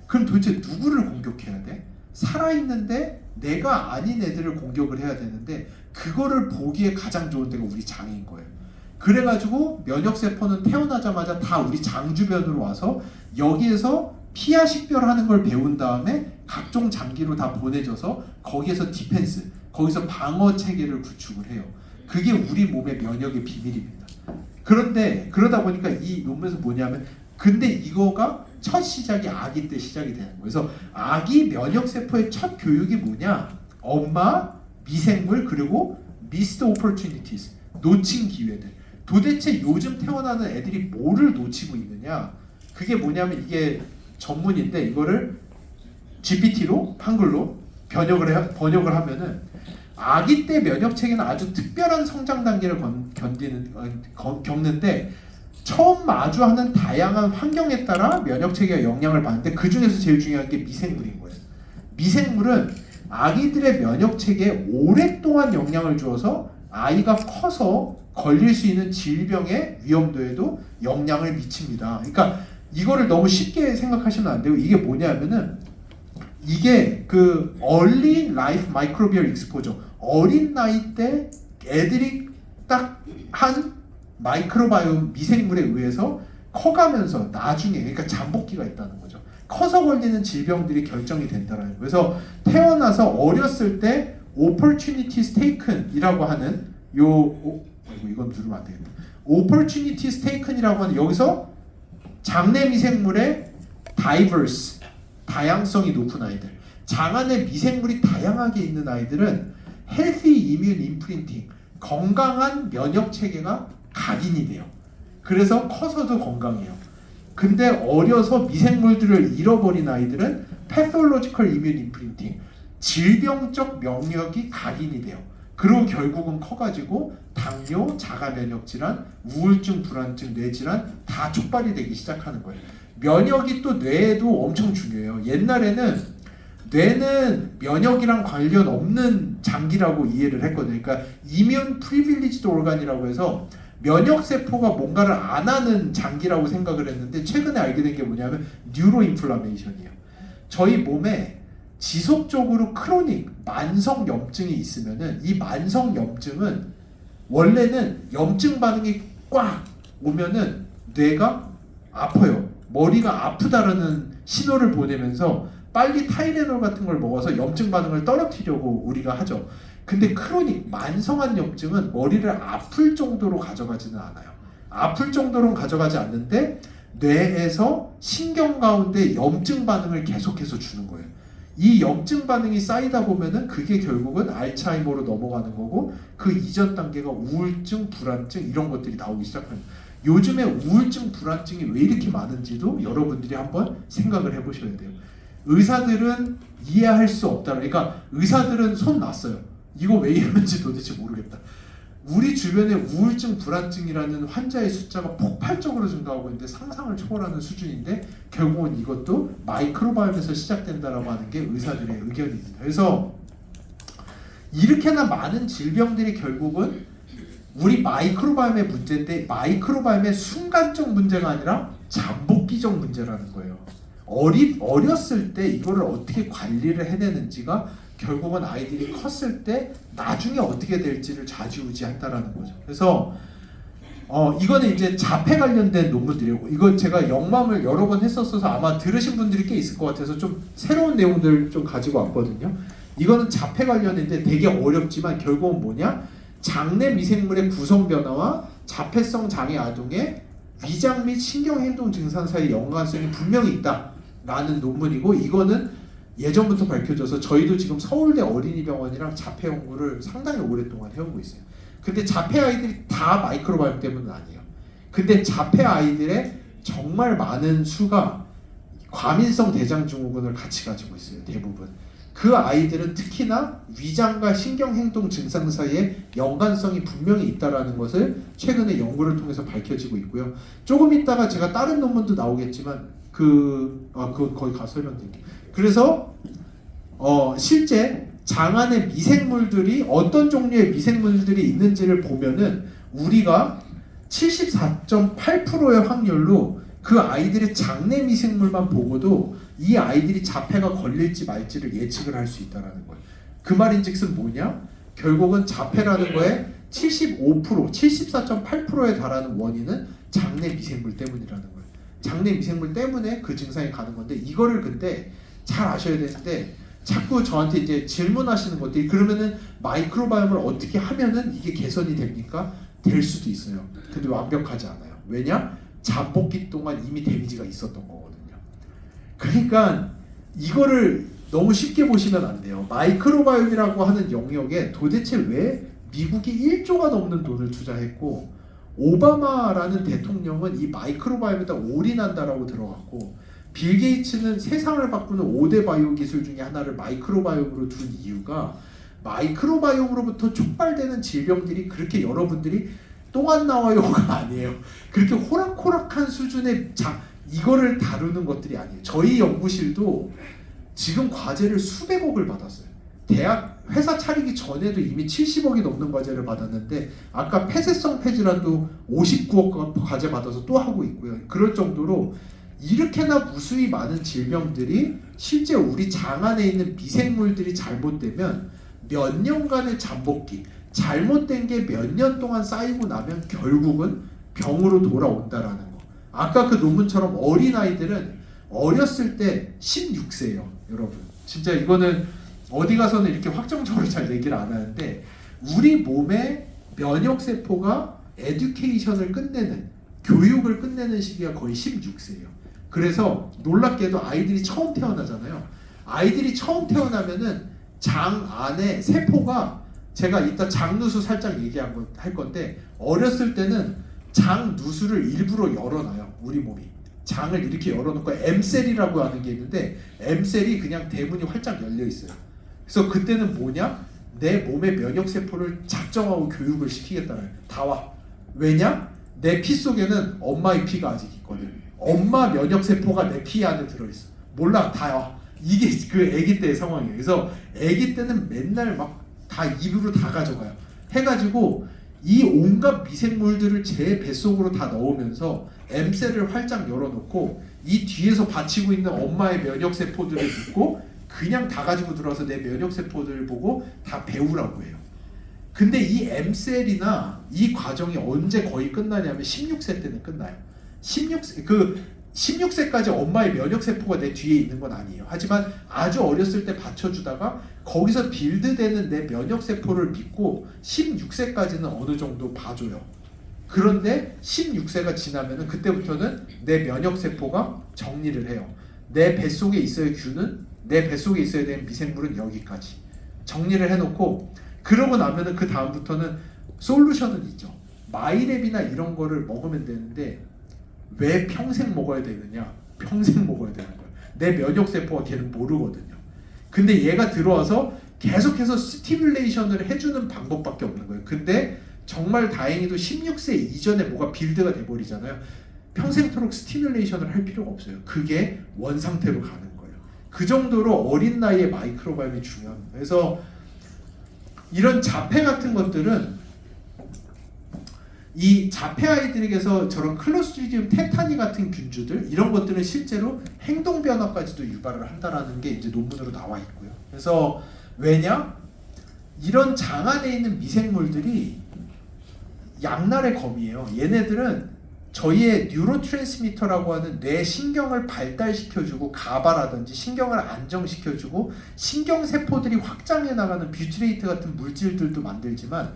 그럼 도대체 누구를 공격해야 돼? 살아있는데 내가 아닌 애들을 공격을 해야 되는데 그거를 보기에 가장 좋은 데가 우리 장인 거예요. 그래가지고 면역세포는 태어나자마자 다 우리 장 주변으로 와서 여기에서 피하 식별하는 걸 배운 다음에 각종 장기로 다 보내져서 거기에서 디펜스, 거기서 방어 체계를 구축을 해요. 그게 우리 몸의 면역의 비밀입니다. 그런데 그러다 보니까 이 논문에서 뭐냐면 근데 이거가 첫 시작이 아기 때 시작이 되는 거예요. 그래서 아기 면역세포의 첫 교육이 뭐냐? 엄마, 미생물, 그리고 missed opportunities, 놓친 기회들. 도대체 요즘 태어나는 애들이 뭐를 놓치고 있느냐? 그게 뭐냐면 이게 전문인데 이거를 GPT로 한글로 번역을 하면은 아기 때 면역 체계는 아주 특별한 성장 단계를 겪는데 처음 마주하는 다양한 환경에 따라 면역 체계가 영향을 받는데 그 중에서 제일 중요한 게 미생물인 거예요. 미생물은 아기들의 면역 체계에 오랫동안 영향을 주어서 아이가 커서 걸릴 수 있는 질병의 위험도에도 영향을 미칩니다. 그러니까 이거를 너무 쉽게 생각하시면 안 되고 이게 뭐냐면은 이게 그 early life microbial exposure, 어린 나이 때 애들이 딱 한 마이크로바이옴 미생물에 의해서 커가면서 나중에 그러니까 잠복기가 있다는 거죠. 커서 걸리는 질병들이 결정이 된다는 거예요. 그래서 태어나서 어렸을 때 opportunities taken이라고 하는 이건 누르면 안 되겠다. opportunities taken이라고 하는 여기서 장내 미생물의 diverse, 다양성이 높은 아이들, 장 안에 미생물이 다양하게 있는 아이들은 healthy immune imprinting, 건강한 면역 체계가 각인이 돼요. 그래서 커서도 건강해요. 근데 어려서 미생물들을 잃어버린 아이들은 pathological immune imprinting, 질병적 명력이 각인이 돼요. 그리고 결국은 커가지고 당뇨, 자가 면역 질환, 우울증, 불안증, 뇌질환 다 촉발이 되기 시작하는 거예요. 면역이 또 뇌에도 엄청 중요해요. 옛날에는 뇌는 면역이랑 관련 없는 장기라고 이해를 했거든요. 그러니까 immune privileged organ이라고 해서 면역 세포가 뭔가를 안 하는 장기라고 생각을 했는데 최근에 알게 된 게 뭐냐면 뉴로인플라메이션이에요. 저희 몸에 지속적으로 크로닉 만성 염증이 있으면은 이 만성 염증은 원래는 염증 반응이 꽉 오면은 뇌가 아파요. 머리가 아프다라는 신호를 보내면서 빨리 타이레놀 같은 걸 먹어서 염증 반응을 떨어뜨리려고 우리가 하죠. 근데 크로닉 만성한 염증은 머리를 아플 정도로 가져가지는 않아요. 아플 정도로는 가져가지 않는데 뇌에서 신경 가운데 염증 반응을 계속해서 주는 거예요. 이 염증 반응이 쌓이다 보면은 그게 결국은 알츠하이머로 넘어가는 거고 그 이전 단계가 우울증, 불안증 이런 것들이 나오기 시작합니다. 요즘에 우울증, 불안증이 왜 이렇게 많은지도 여러분들이 한번 생각을 해보셔야 돼요. 의사들은 이해할 수 없다. 그러니까 의사들은 손 놨어요. 이거 왜 이러는지 도대체 모르겠다. 우리 주변에 우울증, 불안증이라는 환자의 숫자가 폭발적으로 증가하고 있는데 상상을 초월하는 수준인데 결국은 이것도 마이크로바이옴에서 시작된다라고 하는 게 의사들의 의견입니다. 그래서 이렇게나 많은 질병들이 결국은 우리 마이크로바이옴의 문제인데 마이크로바이옴의 순간적 문제가 아니라 잠복기적 문제라는 거예요. 어렸을 때 이거를 어떻게 관리를 해내는지가 결국은 아이들이 컸을 때 나중에 어떻게 될지를 좌지우지한다라는 거죠. 그래서 이거는 이제 자폐 관련된 논문들이고 이건 제가 영맘을 여러 번 했었어서 아마 들으신 분들이 꽤 있을 것 같아서 좀 새로운 내용들 좀 가지고 왔거든요. 이거는 자폐 관련인데 되게 어렵지만 결국은 뭐냐? 장내 미생물의 구성 변화와 자폐성 장애 아동의 위장 및 신경행동 증상 사이 연관성이 분명히 있다라는 논문이고 이거는 예전부터 밝혀져서 저희도 지금 서울대 어린이병원이랑 자폐 연구를 상당히 오랫동안 해오고 있어요. 근데 자폐 아이들이 다 마이크로바이옴 때문은 아니에요. 근데 자폐 아이들의 정말 많은 수가 과민성 대장증후군을 같이 가지고 있어요. 대부분. 그 아이들은 특히나 위장과 신경행동 증상 사이에 연관성이 분명히 있다는 것을 최근에 연구를 통해서 밝혀지고 있고요. 조금 있다가 제가 다른 논문도 나오겠지만 그거 거기 가서 설명드릴게요. 그래서 실제 장 안에 미생물들이 어떤 종류의 미생물들이 있는지를 보면은 우리가 74.8%의 확률로 그 아이들의 장내 미생물만 보고도 이 아이들이 자폐가 걸릴지 말지를 예측을 할 수 있다는 거예요. 그 말인즉슨 뭐냐? 결국은 자폐라는 거에 75%, 74.8%에 달하는 원인은 장내 미생물 때문이라는 거예요. 장내 미생물 때문에 그 증상이 가는 건데 이거를 근데 잘 아셔야 되는데 자꾸 저한테 이제 질문하시는 것들이 그러면은 마이크로바이옴을 어떻게 하면은 이게 개선이 됩니까? 될 수도 있어요. 근데 완벽하지 않아요. 왜냐? 잠복기 동안 이미 데미지가 있었던 거거든요. 그러니까 이거를 너무 쉽게 보시면 안 돼요. 마이크로바이옴이라고 하는 영역에 도대체 왜 미국이 1조가 넘는 돈을 투자했고 오바마라는 대통령은 이 마이크로바이옴에다 올인한다라고 들어갔고 빌 게이츠는 세상을 바꾸는 5대 바이오 기술 중에 하나를 마이크로바이옴으로 둔 이유가 마이크로바이옴으로부터 촉발되는 질병들이 그렇게 여러분들이 똥 안 나와요가 아니에요. 그렇게 호락호락한 수준의 이거를 다루는 것들이 아니에요. 저희 연구실도 지금 과제를 수백억을 받았어요. 대학 회사 차리기 전에도 이미 70억이 넘는 과제를 받았는데 아까 폐쇄성 폐질환도 59억 과제 받아서 또 하고 있고요. 그럴 정도로 이렇게나 무수히 많은 질병들이 실제 우리 장 안에 있는 미생물들이 잘못되면 몇 년간의 잠복기 잘못된 게 몇 년 동안 쌓이고 나면 결국은 병으로 돌아온다라는 거. 아까 그 논문처럼 어린아이들은 어렸을 때 16세예요. 여러분. 진짜 이거는 어디 가서는 이렇게 확정적으로 잘 얘기를 안 하는데 우리 몸의 면역세포가 에듀케이션을 끝내는 교육을 끝내는 시기가 거의 16세예요. 그래서 놀랍게도 아이들이 처음 태어나잖아요. 아이들이 처음 태어나면은 장 안에 세포가 제가 이따 장누수 살짝 할 건데 어렸을 때는 장누수를 일부러 열어놔요. 우리 몸이 장을 이렇게 열어놓고 M셀이라고 하는 게 있는데 M셀이 그냥 대문이 활짝 열려 있어요. 그래서 그때는 뭐냐? 내 몸의 면역세포를 작정하고 교육을 시키겠다는 다 와. 왜냐? 내 피 속에는 엄마의 피가 아직 있거든. 엄마 면역세포가 내 피 안에 들어있어. 몰라 다 와. 이게 그 아기 때의 상황이에요. 그래서 아기 때는 맨날 막 다 입으로 다 가져가요. 해가지고 이 온갖 미생물들을 제 뱃속으로 다 넣으면서 M셀을 활짝 열어놓고 이 뒤에서 받치고 있는 엄마의 면역세포들을 믿고 그냥 다 가지고 들어와서 내 면역세포들을 보고 다 배우라고 해요. 근데 이 M셀이나 이 과정이 언제 거의 끝나냐면 16세 때는 끝나요. 16세까지 엄마의 면역세포가 내 뒤에 있는 건 아니에요. 하지만 아주 어렸을 때 받쳐주다가 거기서 빌드되는 내 면역세포를 믿고 16세까지는 어느 정도 봐줘요. 그런데 16세가 지나면은 그때부터는 내 면역세포가 정리를 해요. 내 뱃속에 있어야 균은 내 뱃속에 있어야 되는 미생물은 여기까지 정리를 해놓고 그러고 나면은 그 다음부터는 솔루션은 있죠. 마이랩이나 이런 거를 먹으면 되는데 왜 평생 먹어야 되느냐? 평생 먹어야 되는 거예요. 내 면역세포가 걔는 모르거든요. 근데 얘가 들어와서 계속해서 스티뮬레이션을 해주는 방법밖에 없는 거예요. 근데 정말 다행히도 16세 이전에 뭐가 빌드가 돼버리잖아요. 평생토록 스티뮬레이션을 할 필요가 없어요. 그게 원상태로 가는 거예요. 그 정도로 어린 나이에 마이크로바이옴이 중요합니다. 그래서 이런 자폐 같은 것들은 이 자폐 아이들에게서 저런 클로스트리디움 테타니 같은 균주들 이런 것들은 실제로 행동 변화까지도 유발을 한다라는 게 이제 논문으로 나와 있고요. 그래서 왜냐? 이런 장 안에 있는 미생물들이 양날의 검이에요. 얘네들은 저희의 뉴로트랜스미터라고 하는 뇌 신경을 발달시켜주고 가바라든지 신경을 안정시켜주고 신경세포들이 확장해 나가는 뷰티레이트 같은 물질들도 만들지만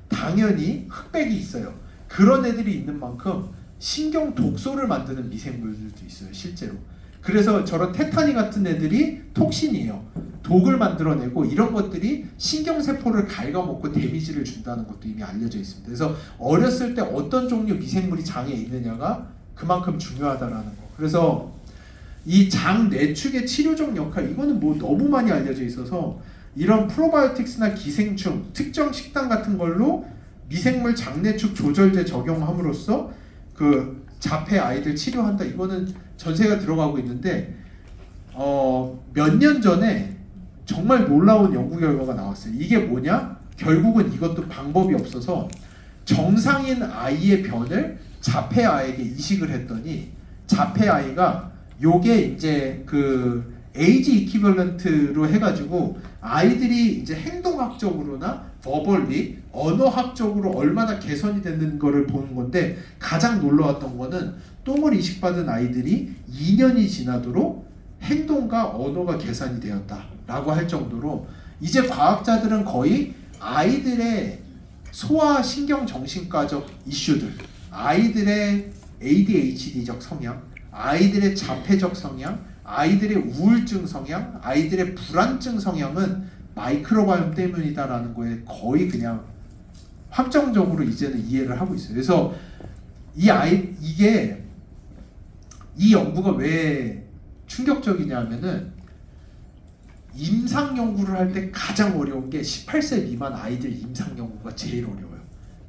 당연히 흑백이 있어요. 그런 애들이 있는 만큼 신경 독소를 만드는 미생물들도 있어요. 실제로. 그래서 저런 테타니 같은 애들이 톡신이에요. 독을 만들어내고 이런 것들이 신경세포를 갉아먹고 데미지를 준다는 것도 이미 알려져 있습니다. 그래서 어렸을 때 어떤 종류 미생물이 장에 있느냐가 그만큼 중요하다라는 거. 그래서 이 장 뇌축의 치료적 역할 이거는 뭐 너무 많이 알려져 있어서 이런 프로바이오틱스나 기생충, 특정 식단 같은 걸로 미생물 장내축 조절제 적용함으로써 그 자폐 아이들 치료한다. 이거는 전세가 들어가고 있는데 몇 년 전에 정말 놀라운 연구 결과가 나왔어요. 이게 뭐냐? 결국은 이것도 방법이 없어서 정상인 아이의 변을 자폐 아이에게 이식을 했더니 자폐 아이가 요게 이제 그 에이지 이퀴벌런트로 해가지고 아이들이 이제 행동학적으로나 버벌리 언어학적으로 얼마나 개선이 되는 거를 보는 건데 가장 놀라웠던 거는 똥을 이식받은 아이들이 2년이 지나도록 행동과 언어가 개선이 되었다라고 할 정도로 이제 과학자들은 거의 아이들의 소아신경정신과적 이슈들, 아이들의 ADHD적 성향, 아이들의 자폐적 성향, 아이들의 우울증 성향, 아이들의 불안증 성향은 마이크로바이옴 때문이다라는 거에 거의 그냥 확정적으로 이제는 이해를 하고 있어요. 그래서 이게 이 연구가 왜 충격적이냐면은 임상 연구를 할 때 가장 어려운 게 18세 미만 아이들 임상 연구가 제일 어려워요.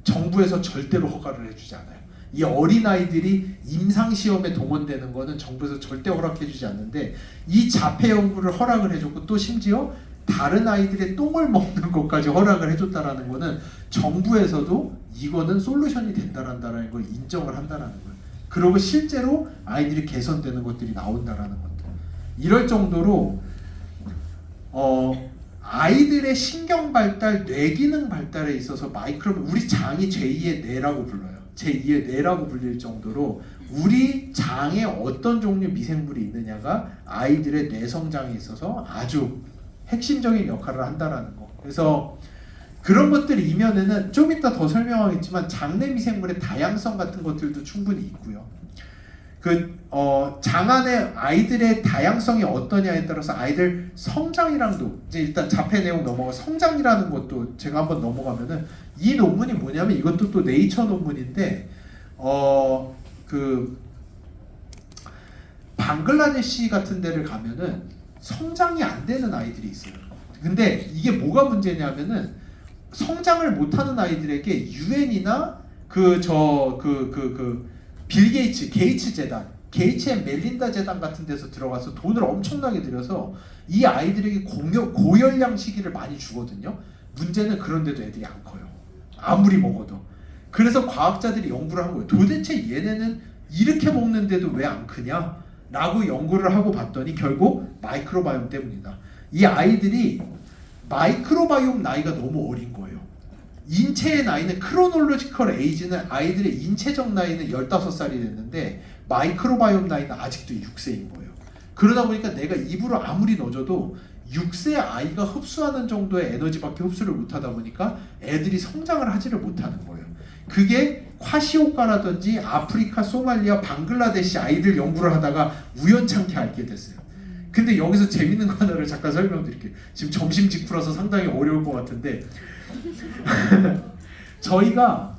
정부에서 절대로 허가를 해주지 않아요. 이 어린 아이들이 임상 시험에 동원되는 거는 정부에서 절대 허락해주지 않는데 이 자폐 연구를 허락을 해줬고 또 심지어 다른 아이들의 똥을 먹는 것까지 허락을 해줬다라는 거는 정부에서도 이거는 솔루션이 된다라는 걸 인정을 한다라는 거예요. 그리고 실제로 아이들이 개선되는 것들이 나온다라는 것들. 이럴 정도로 아이들의 신경 발달, 뇌 기능 발달에 있어서 우리 장이 제2의 뇌라고 불러요. 제2의 뇌라고 불릴 정도로 우리 장에 어떤 종류 미생물이 있느냐가 아이들의 뇌 성장에 있어서 아주 핵심적인 역할을 한다라는 거. 그래서 그런 것들 이면에는 좀 이따 더 설명하겠지만 장내 미생물의 다양성 같은 것들도 충분히 있고요. 장 안에 아이들의 다양성이 어떠냐에 따라서 아이들 성장이랑도 이제 일단 자폐 내용 넘어가 성장이라는 것도 제가 한번 넘어가면은 이 논문이 뭐냐면 이것도 또 네이처 논문인데 방글라데시 같은 데를 가면은 성장이 안 되는 아이들이 있어요. 근데 이게 뭐가 문제냐면은 성장을 못하는 아이들에게 유엔이나 빌 게이츠 재단, 게이츠 앤 멜린다 재단 같은 데서 들어가서 돈을 엄청나게 들여서 이 아이들에게 고열량 시기를 많이 주거든요. 문제는 그런데도 애들이 안 커요. 아무리 먹어도. 그래서 과학자들이 연구를 한 거예요. 도대체 얘네는 이렇게 먹는데도 왜 안 크냐? 라고 연구를 하고 봤더니 결국 마이크로바이옴 때문이다. 이 아이들이 마이크로바이옴 나이가 너무 어린 거예요. 인체의 나이는 크로놀로지컬 에이지는 아이들의 인체적 나이는 15살이 됐는데 마이크로바이옴 나이는 아직도 6세인 거예요. 그러다 보니까 내가 입으로 아무리 넣어줘도 6세 아이가 흡수하는 정도의 에너지밖에 흡수를 못하다 보니까 애들이 성장을 하지를 못하는 거예요. 그게 콰시오카라든지 아프리카, 소말리아, 방글라데시 아이들 연구를 하다가 우연찮게 알게 됐어요. 근데 여기서 재밌는 거 하나를 잠깐 설명드릴게요. 지금 점심 직후라서 상당히 어려울 것 같은데 저희가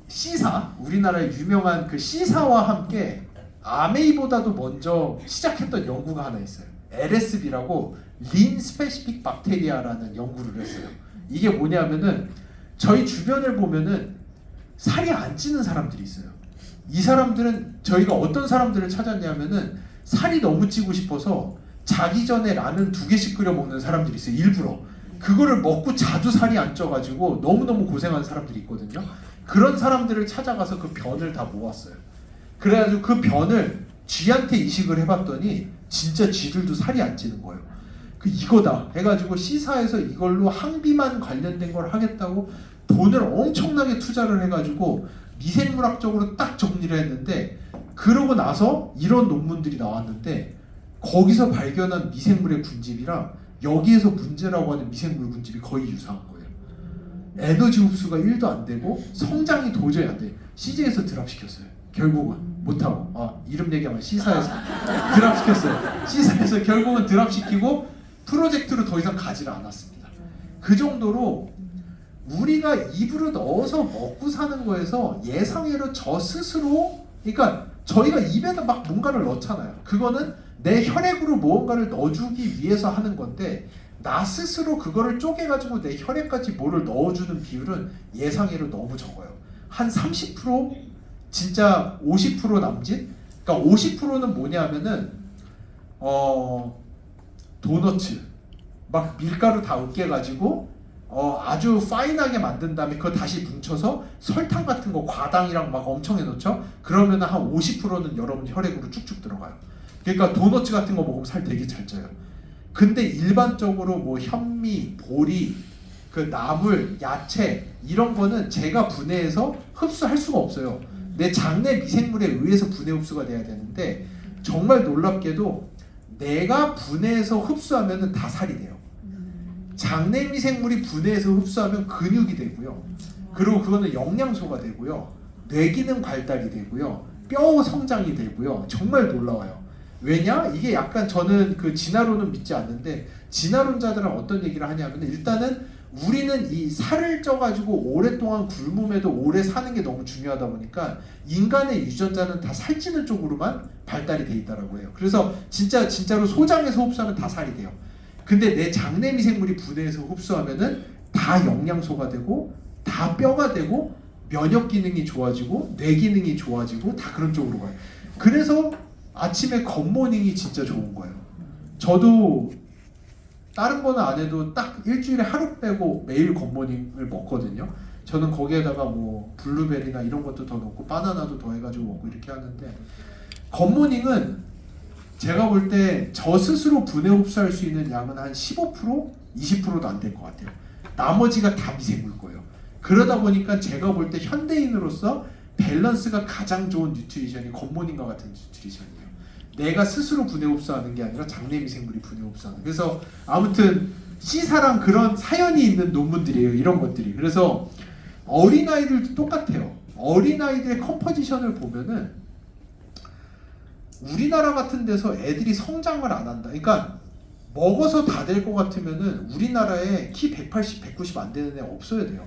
C사, 우리나라의 유명한 그 C사와 함께 아메이보다도 먼저 시작했던 연구가 하나 있어요. LSB라고 린 스페시픽 박테리아라는 연구를 했어요. 이게 뭐냐면은 저희 주변을 보면은 살이 안 찌는 사람들이 있어요. 이 사람들은 저희가 어떤 사람들을 찾았냐면은 살이 너무 찌고 싶어서 자기 전에 라면 2개씩 끓여 먹는 사람들이 있어요. 일부러. 그거를 먹고 자도 살이 안 쪄가지고 너무너무 고생하는 사람들이 있거든요. 그런 사람들을 찾아가서 그 변을 다 모았어요. 그래가지고 그 변을 쥐한테 이식을 해봤더니 진짜 쥐들도 살이 안 찌는 거예요. 그 이거다 해가지고 C사에서 이걸로 항비만 관련된 걸 하겠다고 돈을 엄청나게 투자를 해가지고 미생물학적으로 딱 정리를 했는데, 그러고 나서 이런 논문들이 나왔는데 거기서 발견한 미생물의 군집이랑 여기에서 문제라고 하는 미생물 군집이 거의 유사한 거예요. 에너지 흡수가 1도 안 되고 성장이 도저히 안 돼. CJ에서 드랍시켰어요. 결국은 못하고, 이름 얘기하면 C사에서 드랍시켰어요. C사에서 결국은 드랍시키고 프로젝트로 더 이상 가지를 않았습니다. 그 정도로 우리가 입으로 넣어서 먹고 사는 거에서 예상외로 저 스스로, 그러니까 저희가 입에다 막 뭔가를 넣잖아요. 그거는 내 혈액으로 무언가를 넣어주기 위해서 하는 건데, 나 스스로 그거를 쪼개가지고 내 혈액까지 뭐를 넣어주는 비율은 예상외로 너무 적어요. 한 30%? 진짜 50% 남짓? 그러니까 50%는 뭐냐면은 도너츠 막 밀가루 다 으깨가지고 아주 파인하게 만든 다음에 그거 다시 뭉쳐서 설탕 같은 거 과당이랑 막 엄청 해놓죠. 그러면 한 50%는 여러분 혈액으로 쭉쭉 들어가요. 그러니까 도너츠 같은 거 먹으면 살 되게 잘 쪄요. 근데 일반적으로 뭐 현미, 보리, 그 나물, 야채 이런 거는 제가 분해해서 흡수할 수가 없어요. 내 장내 미생물에 의해서 분해 흡수가 돼야 되는데, 정말 놀랍게도 내가 분해해서 흡수하면 다 살이 돼요. 장내 미생물이 분해해서 흡수하면 근육이 되고요. 그리고 그거는 영양소가 되고요. 뇌기능 발달이 되고요. 뼈 성장이 되고요. 정말 놀라워요. 왜냐? 이게 약간 저는 그 진화론은 믿지 않는데, 진화론자들은 어떤 얘기를 하냐면, 일단은 우리는 이 살을 쪄가지고 오랫동안 굶음에도 오래 사는 게 너무 중요하다 보니까 인간의 유전자는 다 살찌는 쪽으로만 발달이 돼 있다라고 해요. 그래서 진짜로 소장에서 흡수하면 다 살이 돼요. 근데 내 장내 미생물이 분해해서 흡수하면은 다 영양소가 되고 다 뼈가 되고 면역 기능이 좋아지고 뇌 기능이 좋아지고 다 그런 쪽으로 가요. 그래서 아침에 굿모닝이 진짜 좋은 거예요. 저도 다른 거는 안 해도 딱 일주일에 하루 빼고 매일 굿모닝을 먹거든요. 저는 거기에다가 뭐 블루베리나 이런 것도 더 넣고 바나나도 더 해가지고 먹고 이렇게 하는데, 굿모닝은 제가 볼 때 저 스스로 분해 흡수할 수 있는 양은 한 15%? 20%도 안 될 것 같아요. 나머지가 다 미생물 거예요. 그러다 보니까 제가 볼 때 현대인으로서 밸런스가 가장 좋은 뉴트리션이 굿모닝과 같은 뉴트리션이에요. 내가 스스로 분해 흡수하는 게 아니라 장내 미생물이 분해 흡수하는. 그래서 아무튼 C사랑 그런 사연이 있는 논문들이에요. 이런 것들이. 그래서 어린아이들도 똑같아요. 어린아이들의 컴포지션을 보면은 우리나라 같은 데서 애들이 성장을 안 한다. 그러니까 먹어서 다 될 것 같으면은 우리나라에 키 180, 190 안 되는 애 없어야 돼요.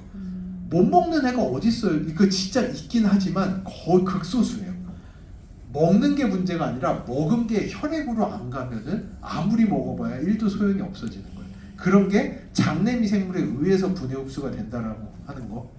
못 먹는 애가 어디 있어요? 이거 진짜 있긴 하지만 거의 극소수예요. 먹는 게 문제가 아니라 먹은 게 혈액으로 안 가면은 아무리 먹어봐야 1도 소용이 없어지는 거예요. 그런 게 장내 미생물에 의해서 분해 흡수가 된다라고 하는 거.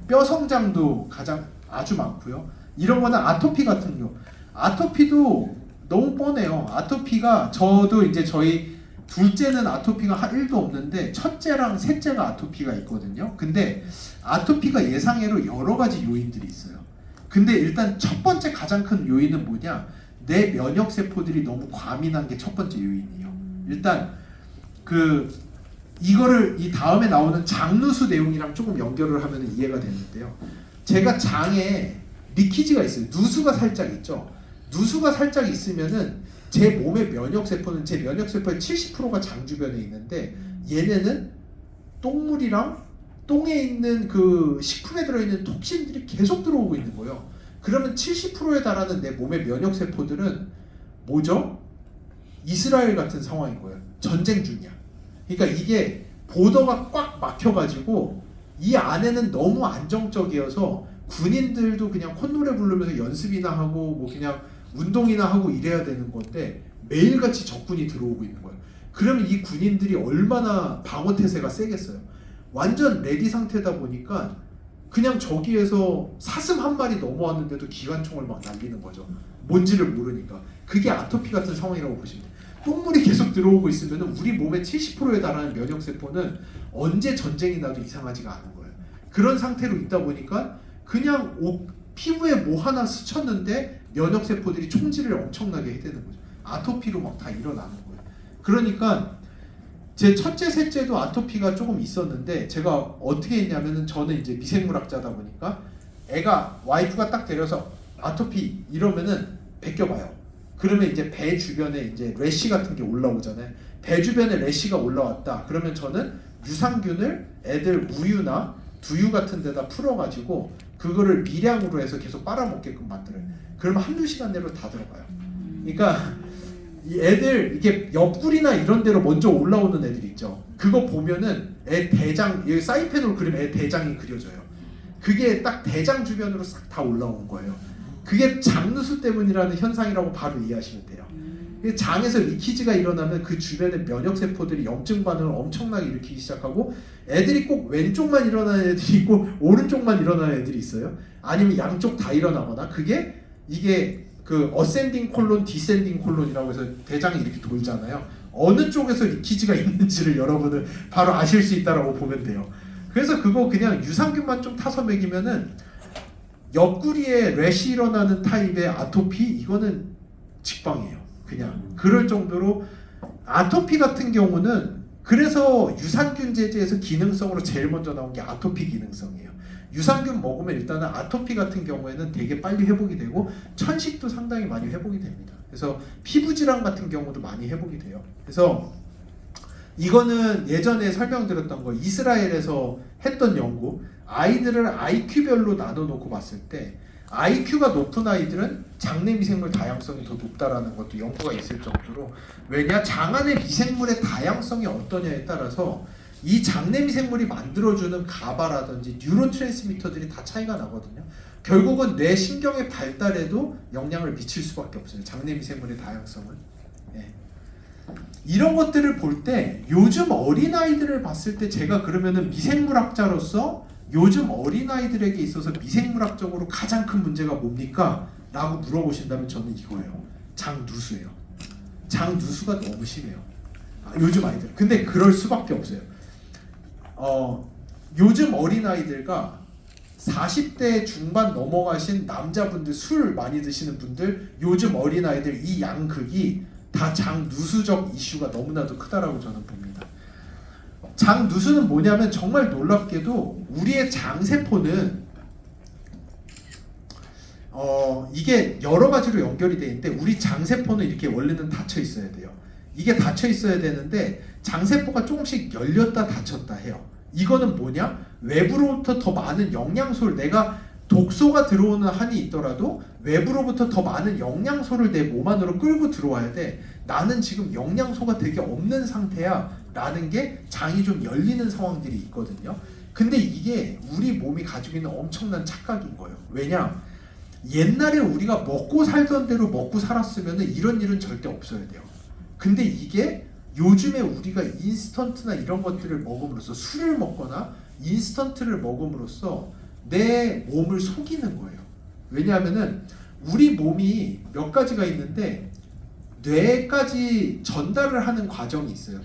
뼈 성장도 가장 아주 많고요. 이런 거는 아토피 같은 경우. 아토피도 너무 뻔해요. 아토피가 저도 이제 저희 둘째는 아토피가 1도 없는데 첫째랑 셋째가 아토피가 있거든요. 근데 아토피가 예상외로 여러 가지 요인들이 있어요. 근데 일단 첫 번째 가장 큰 요인은 뭐냐? 내 면역 세포들이 너무 과민한 게 첫 번째 요인이에요. 일단 이거를 이 다음에 나오는 장누수 내용이랑 조금 연결을 하면 이해가 되는데요. 제가 장에 리키지가 있어요. 누수가 살짝 있죠. 누수가 살짝 있으면은 제 몸의 면역 세포는 제 면역 세포의 70%가 장 주변에 있는데, 얘네는 똥물이랑 똥에 있는 그 식품에 들어있는 톡신들이 계속 들어오고 있는 거예요. 그러면 70%에 달하는 내 몸의 면역 세포들은 뭐죠? 이스라엘 같은 상황인 거예요. 전쟁 중이야. 그러니까 이게 보더가 꽉 막혀가지고 이 안에는 너무 안정적이어서 군인들도 그냥 콧노래 부르면서 연습이나 하고 뭐 그냥 운동이나 하고 이래야 되는 건데 매일같이 적군이 들어오고 있는 거예요. 그러면 이 군인들이 얼마나 방어태세가 세겠어요. 완전 레디 상태다 보니까 그냥 저기에서 사슴 한 마리 넘어왔는데도 기관총을 막 날리는 거죠. 뭔지를 모르니까. 그게 아토피 같은 상황이라고 보시면 돼요. 똥물이 계속 들어오고 있으면 우리 몸의 70%에 달하는 면역세포는 언제 전쟁이 나도 이상하지가 않은 거예요. 그런 상태로 있다 보니까 그냥 피부에 뭐 하나 스쳤는데 면역세포들이 총질을 엄청나게 해대는 거죠. 아토피로 막 다 일어나는 거예요. 그러니까 제 첫째, 셋째도 아토피가 조금 있었는데 제가 어떻게 했냐면은 저는 이제 미생물학자다 보니까 애가 와이프가 딱 데려서 아토피 이러면은 벗겨봐요. 그러면 이제 배 주변에 이제 래시 같은 게 올라오잖아요. 배 주변에 래시가 올라왔다. 그러면 저는 유산균을 애들 우유나 두유 같은 데다 풀어가지고 그거를 미량으로 해서 계속 빨아먹게끔 만들어요. 그러면 한두 시간 내로 다 들어가요. 그러니까 이 애들 이게 옆구리나 이런 데로 먼저 올라오는 애들 있죠. 그거 보면은 애 대장, 여기 사이펜으로 그리면 애 대장이 그려져요. 그게 딱 대장 주변으로 싹 다 올라온 거예요. 그게 장누수 때문이라는 현상이라고 바로 이해하시면 돼요. 장에서 리키지가 일어나면 그 주변에 면역세포들이 염증 반응을 엄청나게 일으키기 시작하고 애들이 꼭 왼쪽만 일어나는 애들이 있고 오른쪽만 일어나는 애들이 있어요. 아니면 양쪽 다 일어나거나 이게 그 어센딩 콜론, 디센딩 콜론이라고 해서 대장이 이렇게 돌잖아요. 어느 쪽에서 리키지가 있는지를 여러분은 바로 아실 수 있다라고 보면 돼요. 그래서 그거 그냥 유산균만 좀 타서 먹이면은 옆구리에 래시 일어나는 타입의 아토피 이거는 직방이에요. 그냥 그럴 정도로 아토피 같은 경우는 그래서 유산균 제제에서 기능성으로 제일 먼저 나온 게 아토피 기능성이에요. 유산균 먹으면 일단은 아토피 같은 경우에는 되게 빨리 회복이 되고 천식도 상당히 많이 회복이 됩니다. 그래서 피부 질환 같은 경우도 많이 회복이 돼요. 그래서 이거는 예전에 설명드렸던 거 이스라엘에서 했던 연구 아이들을 IQ별로 나눠놓고 봤을 때 IQ가 높은 아이들은 장내 미생물 다양성이 더 높다라는 것도 연구가 있을 정도로 왜냐 장 안의 미생물의 다양성이 어떠냐에 따라서 이 장내 미생물이 만들어주는 가바라든지 뉴로트랜스미터들이 다 차이가 나거든요. 결국은 뇌 신경의 발달에도 영향을 미칠 수밖에 없어요. 장내 미생물의 다양성은. 예. 이런 것들을 볼 때 요즘 어린아이들을 봤을 때 제가 그러면은 미생물학자로서 요즘 어린아이들에게 있어서 미생물학적으로 가장 큰 문제가 뭡니까? 라고 물어보신다면 저는 이거예요. 장누수예요. 장누수가 너무 심해요. 요즘 아이들. 근데 그럴 수밖에 없어요. 요즘 어린아이들과 40대 중반 넘어가신 남자분들 술 많이 드시는 분들 요즘 어린아이들 이 양극이 다 장누수적 이슈가 너무나도 크다라고 저는 봅니다. 장누수는 뭐냐면 정말 놀랍게도 우리의 장세포는 이게 여러 가지로 연결이 되어 있는데 우리 장세포는 이렇게 원래는 닫혀 있어야 돼요. 이게 닫혀 있어야 되는데 장세포가 조금씩 열렸다 닫혔다 해요. 이거는 뭐냐? 외부로부터 더 많은 영양소를 내가 독소가 들어오는 한이 있더라도 외부로부터 더 많은 영양소를 내 몸 안으로 끌고 들어와야 돼. 나는 지금 영양소가 되게 없는 상태야 라는 게 장이 좀 열리는 상황들이 있거든요. 근데 이게 우리 몸이 가지고 있는 엄청난 착각인 거예요. 왜냐? 옛날에 우리가 먹고 살던 대로 먹고 살았으면 이런 일은 절대 없어야 돼요. 근데 이게 요즘에 우리가 인스턴트나 이런 것들을 먹음으로써 술을 먹거나 인스턴트를 먹음으로써 내 몸을 속이는 거예요. 왜냐하면은 우리 몸이 몇 가지가 있는데 뇌까지 전달을 하는 과정이 있어요.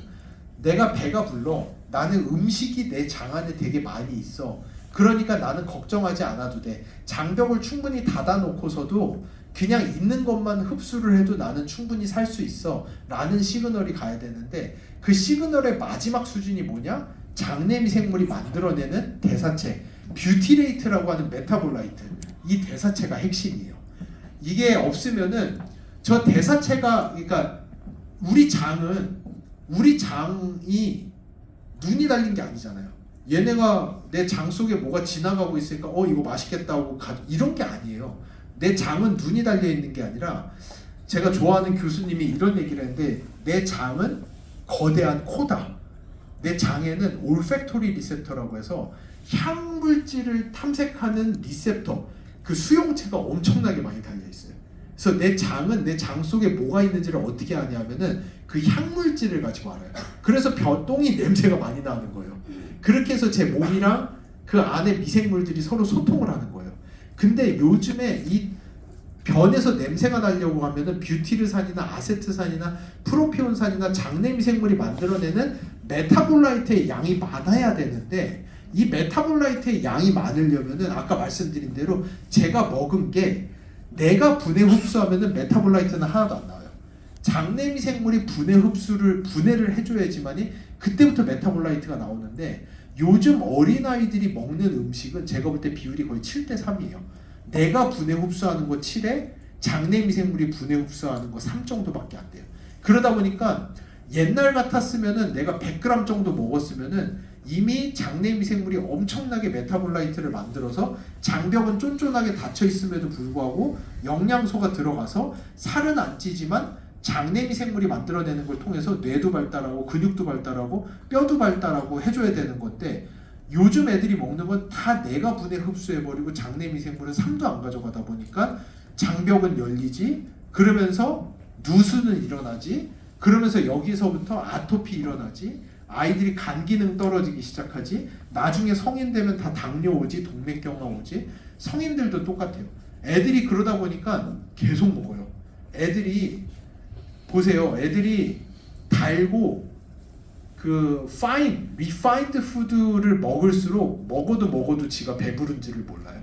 내가 배가 불러. 나는 음식이 내 장 안에 되게 많이 있어. 그러니까 나는 걱정하지 않아도 돼. 장벽을 충분히 닫아놓고서도 그냥 있는 것만 흡수를 해도 나는 충분히 살 수 있어 라는 시그널이 가야 되는데 그 시그널의 마지막 수준이 뭐냐? 장내 미생물이 만들어내는 대사체 뷰티레이트라고 하는 메타볼라이트 이 대사체가 핵심이에요. 이게 없으면은 저 대사체가 그러니까 우리 장이 눈이 달린 게 아니잖아요. 얘네가 내 장 속에 뭐가 지나가고 있으니까 이거 맛있겠다 하고 이런 게 아니에요. 내 장은 눈이 달려 있는 게 아니라 제가 좋아하는 교수님이 이런 얘기를 했는데 내 장은 거대한 코다. 내 장에는 올팩토리 리셉터라고 해서 향물질을 탐색하는 리셉터 그 수용체가 엄청나게 많이 달려 있어요. 그래서 내 장은 내 장 속에 뭐가 있는지를 어떻게 아냐면은 그 향물질을 가지고 알아요. 그래서 똥이 냄새가 많이 나는 거예요. 그렇게 해서 제 몸이랑 그 안에 미생물들이 서로 소통을 하는 거예요. 근데 요즘에 이 변에서 냄새가 나려고 하면은 뷰티르산이나 아세트산이나 프로피온산이나 장내 미생물이 만들어내는 메타볼라이트의 양이 많아야 되는데, 이 메타볼라이트의 양이 많으려면은 아까 말씀드린 대로 제가 먹은 게 내가 분해 흡수하면은 메타볼라이트는 하나도 안 나와요. 장내 미생물이 분해를 해줘야지만이 그때부터 메타볼라이트가 나오는데, 요즘 어린아이들이 먹는 음식은 제가 볼 때 비율이 거의 7대 3이에요. 내가 분해 흡수하는 거 7에 장내 미생물이 분해 흡수하는 거 3 정도밖에 안 돼요. 그러다 보니까 옛날 같았으면은 내가 100g 정도 먹었으면은 이미 장내 미생물이 엄청나게 메타볼라이트를 만들어서 장벽은 쫀쫀하게 닫혀 있음에도 불구하고 영양소가 들어가서 살은 안 찌지만 장내 미생물이 만들어내는 걸 통해서 뇌도 발달하고 근육도 발달하고 뼈도 발달하고 해줘야 되는 건데, 요즘 애들이 먹는 건 다 내가 분해 흡수해버리고 장내 미생물은 3도 안 가져가다 보니까 장벽은 열리지, 그러면서 누수는 일어나지, 그러면서 여기서부터 아토피 일어나지, 아이들이 간 기능 떨어지기 시작하지, 나중에 성인 되면 다 당뇨 오지, 동맥경화 오지. 성인들도 똑같아요. 애들이 그러다 보니까 계속 먹어요. 애들이 보세요. 애들이 달고 그 refined food를 먹을수록 먹어도 지가 배부른지를 몰라요.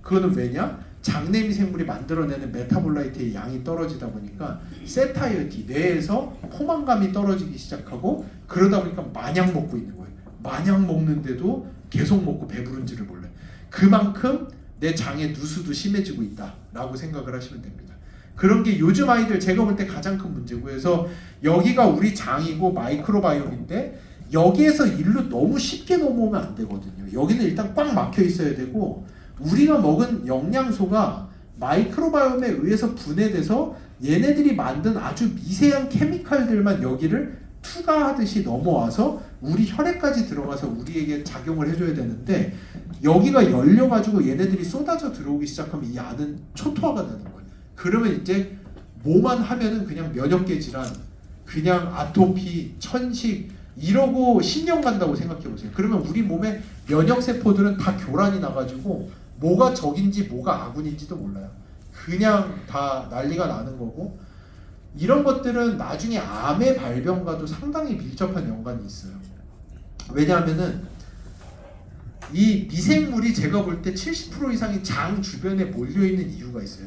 그거는 왜냐? 장내 미생물이 만들어내는 메타볼라이트의 양이 떨어지다 보니까 세타이어티, 뇌에서 포만감이 떨어지기 시작하고, 그러다 보니까 마냥 먹고 있는 거예요. 마냥 먹는데도 계속 먹고 배부른지를 몰라요. 그만큼 내 장의 누수도 심해지고 있다라고 생각을 하시면 됩니다. 그런 게 요즘 아이들 제가 볼 때 가장 큰 문제고, 그래서 여기가 우리 장이고 마이크로바이옴인데 여기에서 일로 너무 쉽게 넘어오면 안 되거든요. 여기는 일단 꽉 막혀 있어야 되고, 우리가 먹은 영양소가 마이크로바이옴에 의해서 분해돼서 얘네들이 만든 아주 미세한 케미칼들만 여기를 투과하듯이 넘어와서 우리 혈액까지 들어가서 우리에게 작용을 해줘야 되는데, 여기가 열려가지고 얘네들이 쏟아져 들어오기 시작하면 이 안은 초토화가 되는 거예요. 그러면 이제 뭐만 하면은 그냥 면역계 질환, 그냥 아토피, 천식 이러고 10년 간다고 생각해 보세요. 그러면 우리 몸의 면역 세포들은 다 교란이 나가지고 뭐가 적인지 뭐가 아군인지도 몰라요. 그냥 다 난리가 나는 거고, 이런 것들은 나중에 암의 발병과도 상당히 밀접한 연관이 있어요. 왜냐하면은 이 미생물이 제가 볼 때 70% 이상이 장 주변에 몰려있는 이유가 있어요.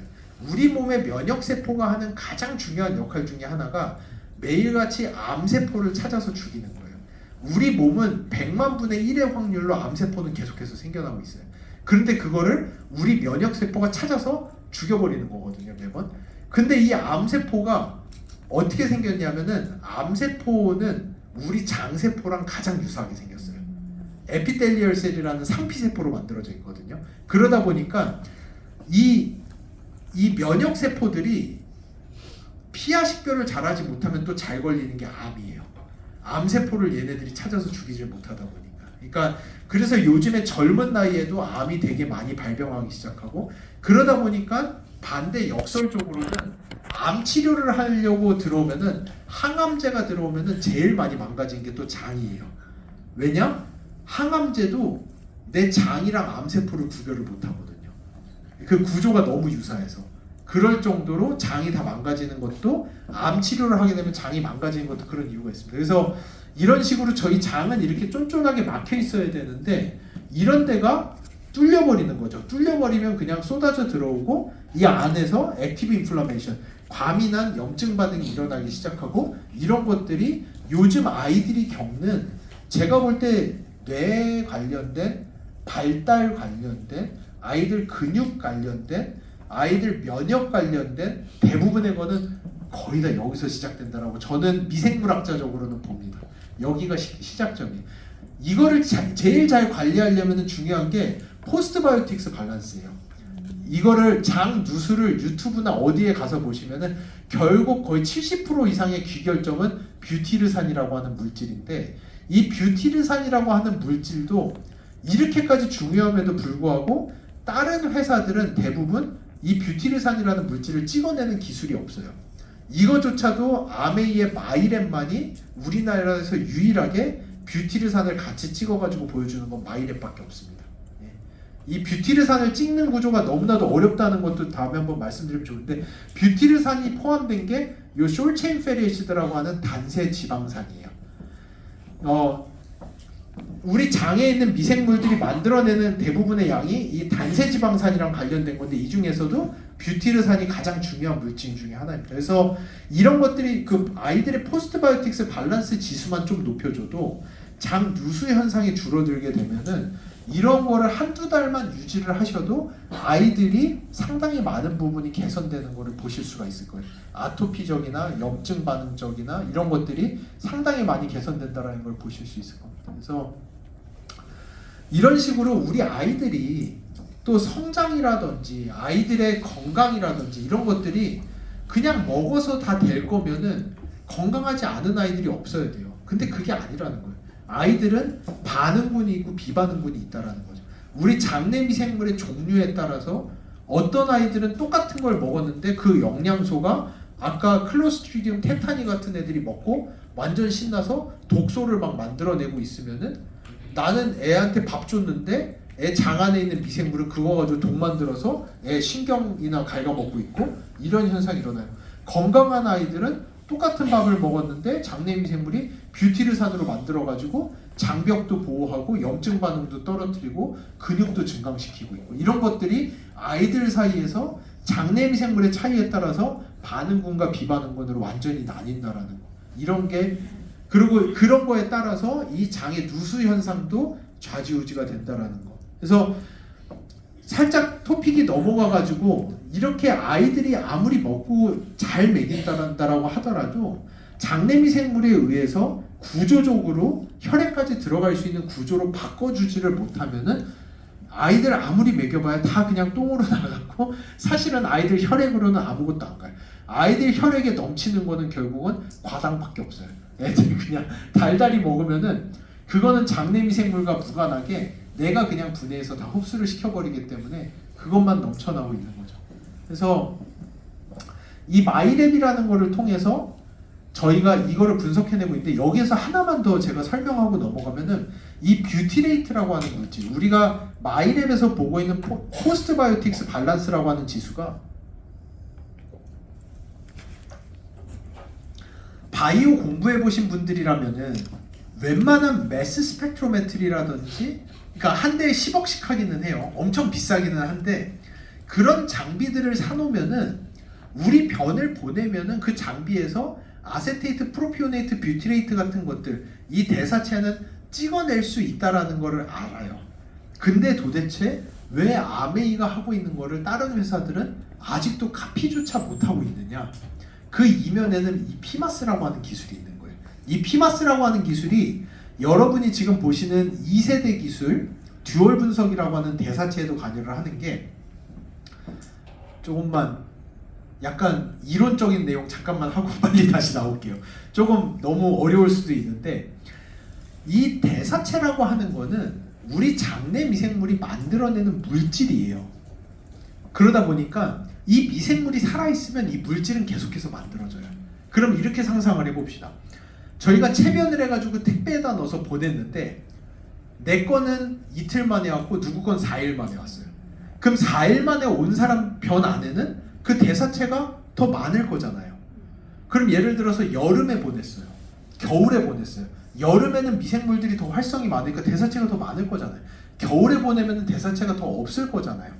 우리 몸의 면역세포가 하는 가장 중요한 역할 중에 하나가 매일같이 암세포를 찾아서 죽이는 거예요. 우리 몸은 100만 분의 1의 확률로 암세포는 계속해서 생겨나고 있어요. 그런데 그거를 우리 면역세포가 찾아서 죽여버리는 거거든요, 매번. 근데 이 암세포가 어떻게 생겼냐면은, 암세포는 우리 장세포랑 가장 유사하게 생겼어요. 에피텔리얼 셀이라는 상피세포로 만들어져 있거든요. 그러다 보니까 이 면역세포들이 피하식별을 잘하지 못하면 또 잘 걸리는 게 암이에요. 암세포를 얘네들이 찾아서 죽이질 못하다 보니까. 그러니까 그래서 요즘에 젊은 나이에도 암이 되게 많이 발병하기 시작하고, 그러다 보니까 반대 역설적으로는 암 치료를 하려고 들어오면은, 항암제가 들어오면은 제일 많이 망가진 게 또 장이에요. 왜냐? 항암제도 내 장이랑 암세포를 구별을 못 하거든요. 그 구조가 너무 유사해서. 그럴 정도로 장이 다 망가지는 것도, 암 치료를 하게 되면 장이 망가지는 것도 그런 이유가 있습니다. 그래서 이런 식으로 저희 장은 이렇게 쫀쫀하게 막혀 있어야 되는데, 이런 데가 뚫려버리는 거죠. 뚫려버리면 그냥 쏟아져 들어오고, 이 안에서 액티브 인플라메이션, 과민한 염증 반응이 일어나기 시작하고, 이런 것들이 요즘 아이들이 겪는, 제가 볼 때 뇌 관련된, 발달 관련된, 아이들 근육 관련된, 아이들 면역 관련된 대부분의 거는 거의 다 여기서 시작된다라고 저는 미생물학자적으로는 봅니다. 여기가 시작점이에요. 이거를 제일 잘 관리하려면 중요한 게 포스트바이오틱스 밸런스예요. 이거를 장 누수를 유튜브나 어디에 가서 보시면은 결국 거의 70% 이상의 귀결점은 뷰티르산이라고 하는 물질인데, 이 뷰티르산이라고 하는 물질도 이렇게까지 중요함에도 불구하고 다른 회사들은 대부분 이 뷰티르산이라는 물질을 찍어내는 기술이 없어요. 이거조차도 아메이의 마이랩만이 우리나라에서 유일하게 뷰티르산을 같이 찍어가지고 보여주는 건 마이랩밖에 없습니다. 예. 이 뷰티르산을 찍는 구조가 너무나도 어렵다는 것도 다음에 한번 말씀드리면 좋은데, 뷰티르산이 포함된 게 요 숄체인 페리에시드라고 하는 단세 지방산이에요. 우리 장에 있는 미생물들이 만들어내는 대부분의 양이 이 단세지방산이랑 관련된 건데, 이 중에서도 뷰티르산이 가장 중요한 물질 중에 하나입니다. 그래서 이런 것들이 그 아이들의 포스트바이오틱스 밸런스 지수만 좀 높여줘도 장 누수 현상이 줄어들게 되면은 이런 거를 한두 달만 유지를 하셔도 아이들이 상당히 많은 부분이 개선되는 거를 보실 수가 있을 거예요. 아토피적이나 염증 반응적이나 이런 것들이 상당히 많이 개선된다는 걸 보실 수 있을 겁니다. 그래서 이런 식으로 우리 아이들이 또 성장이라든지 아이들의 건강이라든지 이런 것들이 그냥 먹어서 다 될 거면은 건강하지 않은 아이들이 없어야 돼요. 근데 그게 아니라는 거예요. 아이들은 반응군이 있고 비반응군이 있다라는 거죠. 우리 장내 미생물의 종류에 따라서 어떤 아이들은 똑같은 걸 먹었는데 그 영양소가 아까 클로스트리디움 테타니 같은 애들이 먹고 완전 신나서 독소를 막 만들어내고 있으면은, 나는 애한테 밥 줬는데 애 장 안에 있는 미생물은 그거 가지고 독 만들어서 애 신경이나 갉아먹고 있고, 이런 현상이 일어나요. 건강한 아이들은 똑같은 밥을 먹었는데 장내 미생물이 뷰티르산으로 만들어가지고 장벽도 보호하고 염증 반응도 떨어뜨리고 근육도 증강시키고 있고, 이런 것들이 아이들 사이에서 장내 미생물의 차이에 따라서 반응군과 비반응군으로 완전히 나뉜다라는 거. 이런 게, 그리고 그런 거에 따라서 이 장의 누수 현상도 좌지우지가 된다라는 거. 그래서 살짝 토픽이 넘어가가지고, 이렇게 아이들이 아무리 먹고 잘 먹인다라고 하더라도 장내 미생물에 의해서 구조적으로 혈액까지 들어갈 수 있는 구조로 바꿔주지를 못하면은 아이들 아무리 먹여봐야 다 그냥 똥으로 나가고, 사실은 아이들 혈액으로는 아무것도 안 가요. 아이들 혈액에 넘치는 거는 결국은 과당밖에 없어요. 애들이 그냥 달달이 먹으면은 그거는 장내 미생물과 무관하게 내가 그냥 분해해서 다 흡수를 시켜버리기 때문에 그것만 넘쳐나고 있는 거죠. 그래서 이 마이랩이라는 거를 통해서 저희가 이거를 분석해내고 있는데, 여기에서 하나만 더 제가 설명하고 넘어가면은 이 뷰티레이트라고 하는 물질, 우리가 마이랩에서 보고 있는 포스트바이오틱스 밸런스라고 하는 지수가, 바이오 공부해 보신 분들이라면은 웬만한 매스 스펙트로메트리라든지, 그러니까 한 대에 10억씩 하기는 해요. 엄청 비싸기는 한데, 그런 장비들을 사놓으면은 우리 변을 보내면은 그 장비에서 아세테이트, 프로피오네이트, 뷰티레이트 같은 것들, 이 대사체는 찍어낼 수 있다라는 거를 알아요. 근데 도대체 왜 아메이가 하고 있는 거를 다른 회사들은 아직도 카피조차 못하고 있느냐? 그 이면에는 이 피마스라고 하는 기술이 있는 거예요. 이 피마스라고 하는 기술이 여러분이 지금 보시는 2세대 기술, 듀얼 분석이라고 하는 대사체에도 관여를 하는 게, 조금만 약간 이론적인 내용 잠깐만 하고 빨리 다시 나올게요. 조금 너무 어려울 수도 있는데, 이 대사체라고 하는 거는 우리 장내 미생물이 만들어내는 물질이에요. 그러다 보니까 이 미생물이 살아있으면 이 물질은 계속해서 만들어져요. 그럼 이렇게 상상을 해봅시다. 저희가 체변을 해가지고 택배에다 넣어서 보냈는데, 내 거는 이틀 만에 왔고 누구 건 4일 만에 왔어요. 그럼 4일 만에 온 사람 변 안에는 그 대사체가 더 많을 거잖아요. 그럼 예를 들어서 여름에 보냈어요. 겨울에 보냈어요. 여름에는 미생물들이 더 활성이 많으니까 대사체가 더 많을 거잖아요. 겨울에 보내면 대사체가 더 없을 거잖아요.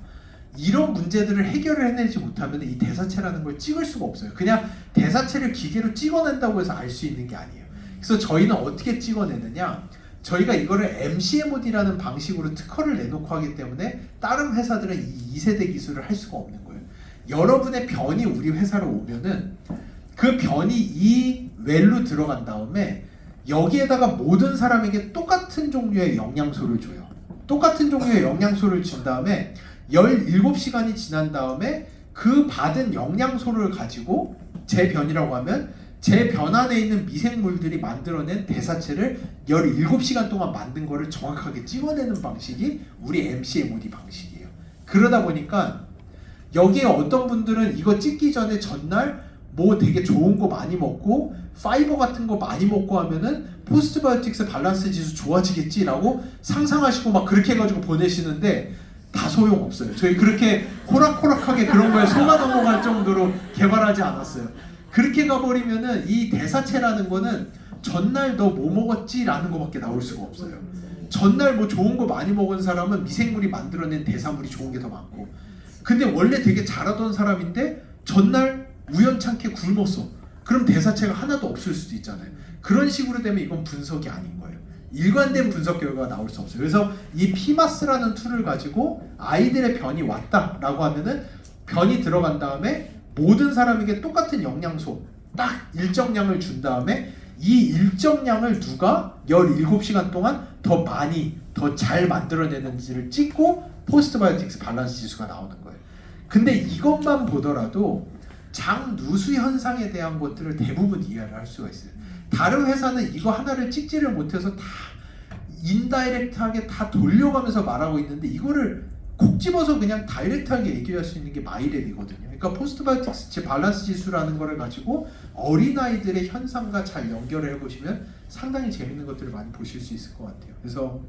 이런 문제들을 해결을 해내지 못하면 이 대사체라는 걸 찍을 수가 없어요. 그냥 대사체를 기계로 찍어낸다고 해서 알 수 있는 게 아니에요. 그래서 저희는 어떻게 찍어내느냐, 저희가 이거를 MCMOD라는 방식으로 특허를 내놓고 하기 때문에 다른 회사들은 이 2세대 기술을 할 수가 없는 거예요. 여러분의 변이 우리 회사로 오면은 그 변이 이 웰로 들어간 다음에 여기에다가 모든 사람에게 똑같은 종류의 영양소를 줘요. 똑같은 종류의 영양소를 준 다음에 17시간이 지난 다음에 그 받은 영양소를 가지고 제 변이라고 하면 제 변 안에 있는 미생물들이 만들어낸 대사체를 17시간 동안 만든 거를 정확하게 찍어내는 방식이 우리 MCMOD 방식이에요. 그러다 보니까 여기에 어떤 분들은 이거 찍기 전에 전날 뭐 되게 좋은 거 많이 먹고 파이버 같은 거 많이 먹고 하면은 포스트바이오틱스 밸런스 지수 좋아지겠지라고 상상하시고 막 그렇게 해가지고 보내시는데 다 소용없어요. 저희 그렇게 호락호락하게 그런 거에 속아 넘어갈 정도로 개발하지 않았어요. 그렇게 가버리면은 이 대사체라는 거는 전날 너 뭐 먹었지라는 거밖에 나올 수가 없어요. 전날 뭐 좋은 거 많이 먹은 사람은 미생물이 만들어낸 대사물이 좋은 게 더 많고, 근데 원래 되게 잘하던 사람인데 전날 우연찮게 굶었어. 그럼 대사체가 하나도 없을 수도 있잖아요. 그런 식으로 되면 이건 분석이 아닌 거예요. 일관된 분석 결과가 나올 수 없어요. 그래서 이 피마스라는 툴을 가지고 아이들의 변이 왔다라고 하면은 변이 들어간 다음에 모든 사람에게 똑같은 영양소 딱 일정량을 준 다음에 이 일정량을 누가 17시간 동안 더 많이 더 잘 만들어내는지를 찍고 포스트바이오틱스 밸런스 지수가 나오는 거예요. 근데 이것만 보더라도 장누수 현상에 대한 것들을 대부분 이해를 할 수가 있어요. 다른 회사는 이거 하나를 찍지를 못해서 다 인다이렉트하게 다 돌려가면서 말하고 있는데 이거를 콕 집어서 그냥 다이렉트하게 얘기할 수 있는 게 마이랩이거든요. 그러니까 포스트바이오틱스 밸런스 지수라는 거를 가지고 어린아이들의 현상과 잘 연결을 해보시면 상당히 재밌는 것들을 많이 보실 수 있을 것 같아요. 그래서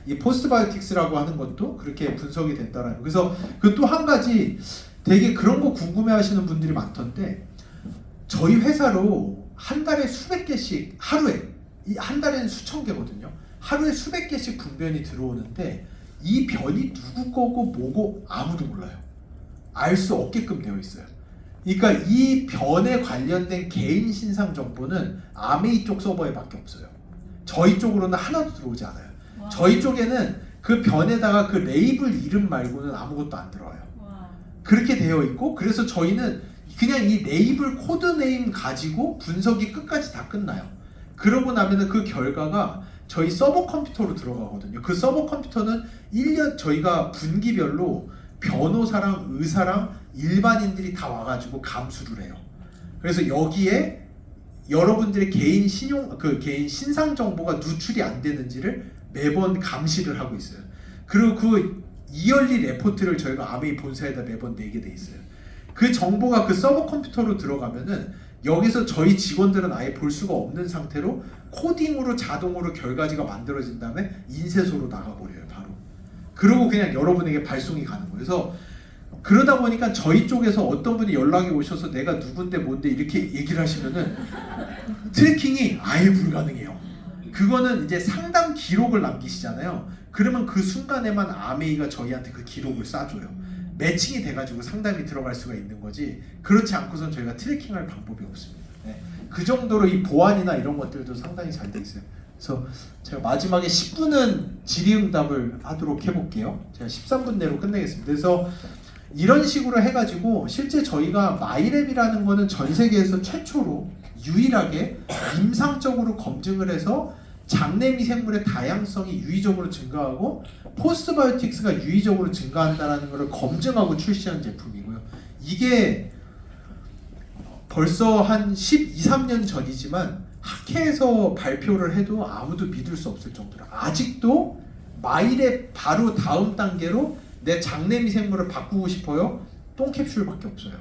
이 포스트바이오틱스라고 하는 것도 그렇게 분석이 된다라는 거예요. 그래서 그 또 한 가지 되게 그런 거 궁금해하시는 분들이 많던데, 저희 회사로 한 달에 수백 개씩 하루에, 이 한 달에는 수천 개거든요. 하루에 수백 개씩 분변이 들어오는데 이 변이 누구 거고 뭐고 아무도 몰라요. 알 수 없게끔 되어 있어요. 그러니까 이 변에 관련된 개인 신상 정보는 아메이 쪽 서버에밖에 없어요. 저희 쪽으로는 하나도 들어오지 않아요. 와. 저희 쪽에는 그 변에다가 그 레이블 이름 말고는 아무것도 안 들어와요. 그렇게 되어 있고, 그래서 저희는 그냥 이 레이블 코드네임 가지고 분석이 끝까지 다 끝나요. 그러고 나면은 그 결과가 저희 서버 컴퓨터로 들어가거든요. 그 서버 컴퓨터는 1년 저희가 분기별로 변호사랑 의사랑 일반인들이 다 와가지고 감수를 해요. 그래서 여기에 여러분들의 개인 개인 신상 정보가 누출이 안 되는지를 매번 감시를 하고 있어요. 그리고 그 이얼리 레포트를 저희가 아메이 본사에다 매번 내게 돼 있어요. 그 정보가 그 서버 컴퓨터로 들어가면은 여기서 저희 직원들은 아예 볼 수가 없는 상태로 코딩으로 자동으로 결과지가 만들어진 다음에 인쇄소로 나가버려요, 바로. 그러고 그냥 여러분에게 발송이 가는 거예요. 그래서 그러다 보니까 저희 쪽에서 어떤 분이 연락이 오셔서 내가 누군데 뭔데 이렇게 얘기를 하시면은 트래킹이 아예 불가능해요. 그거는 이제 상담 기록을 남기시잖아요. 그러면 그 순간에만 아메이가 저희한테 그 기록을 쏴줘요. 매칭이 돼가지고 상담이 들어갈 수가 있는 거지, 그렇지 않고선 저희가 트래킹할 방법이 없습니다. 네. 그 정도로 이 보안이나 이런 것들도 상당히 잘 돼 있어요. 그래서 제가 마지막에 10분은 질의응답을 하도록 해볼게요. 제가 13분 내로 끝내겠습니다. 그래서 이런 식으로 해가지고 실제 저희가 마이랩이라는 거는 전 세계에서 최초로 유일하게 임상적으로 검증을 해서 장내 미생물의 다양성이 유의적으로 증가하고 포스트바이오틱스가 유의적으로 증가한다는 것을 검증하고 출시한 제품이고요. 이게 벌써 한 12, 13년 전이지만 학회에서 발표를 해도 아무도 믿을 수 없을 정도로 아직도 마이랩 바로 다음 단계로 내 장내 미생물을 바꾸고 싶어요? 똥캡슐밖에 없어요.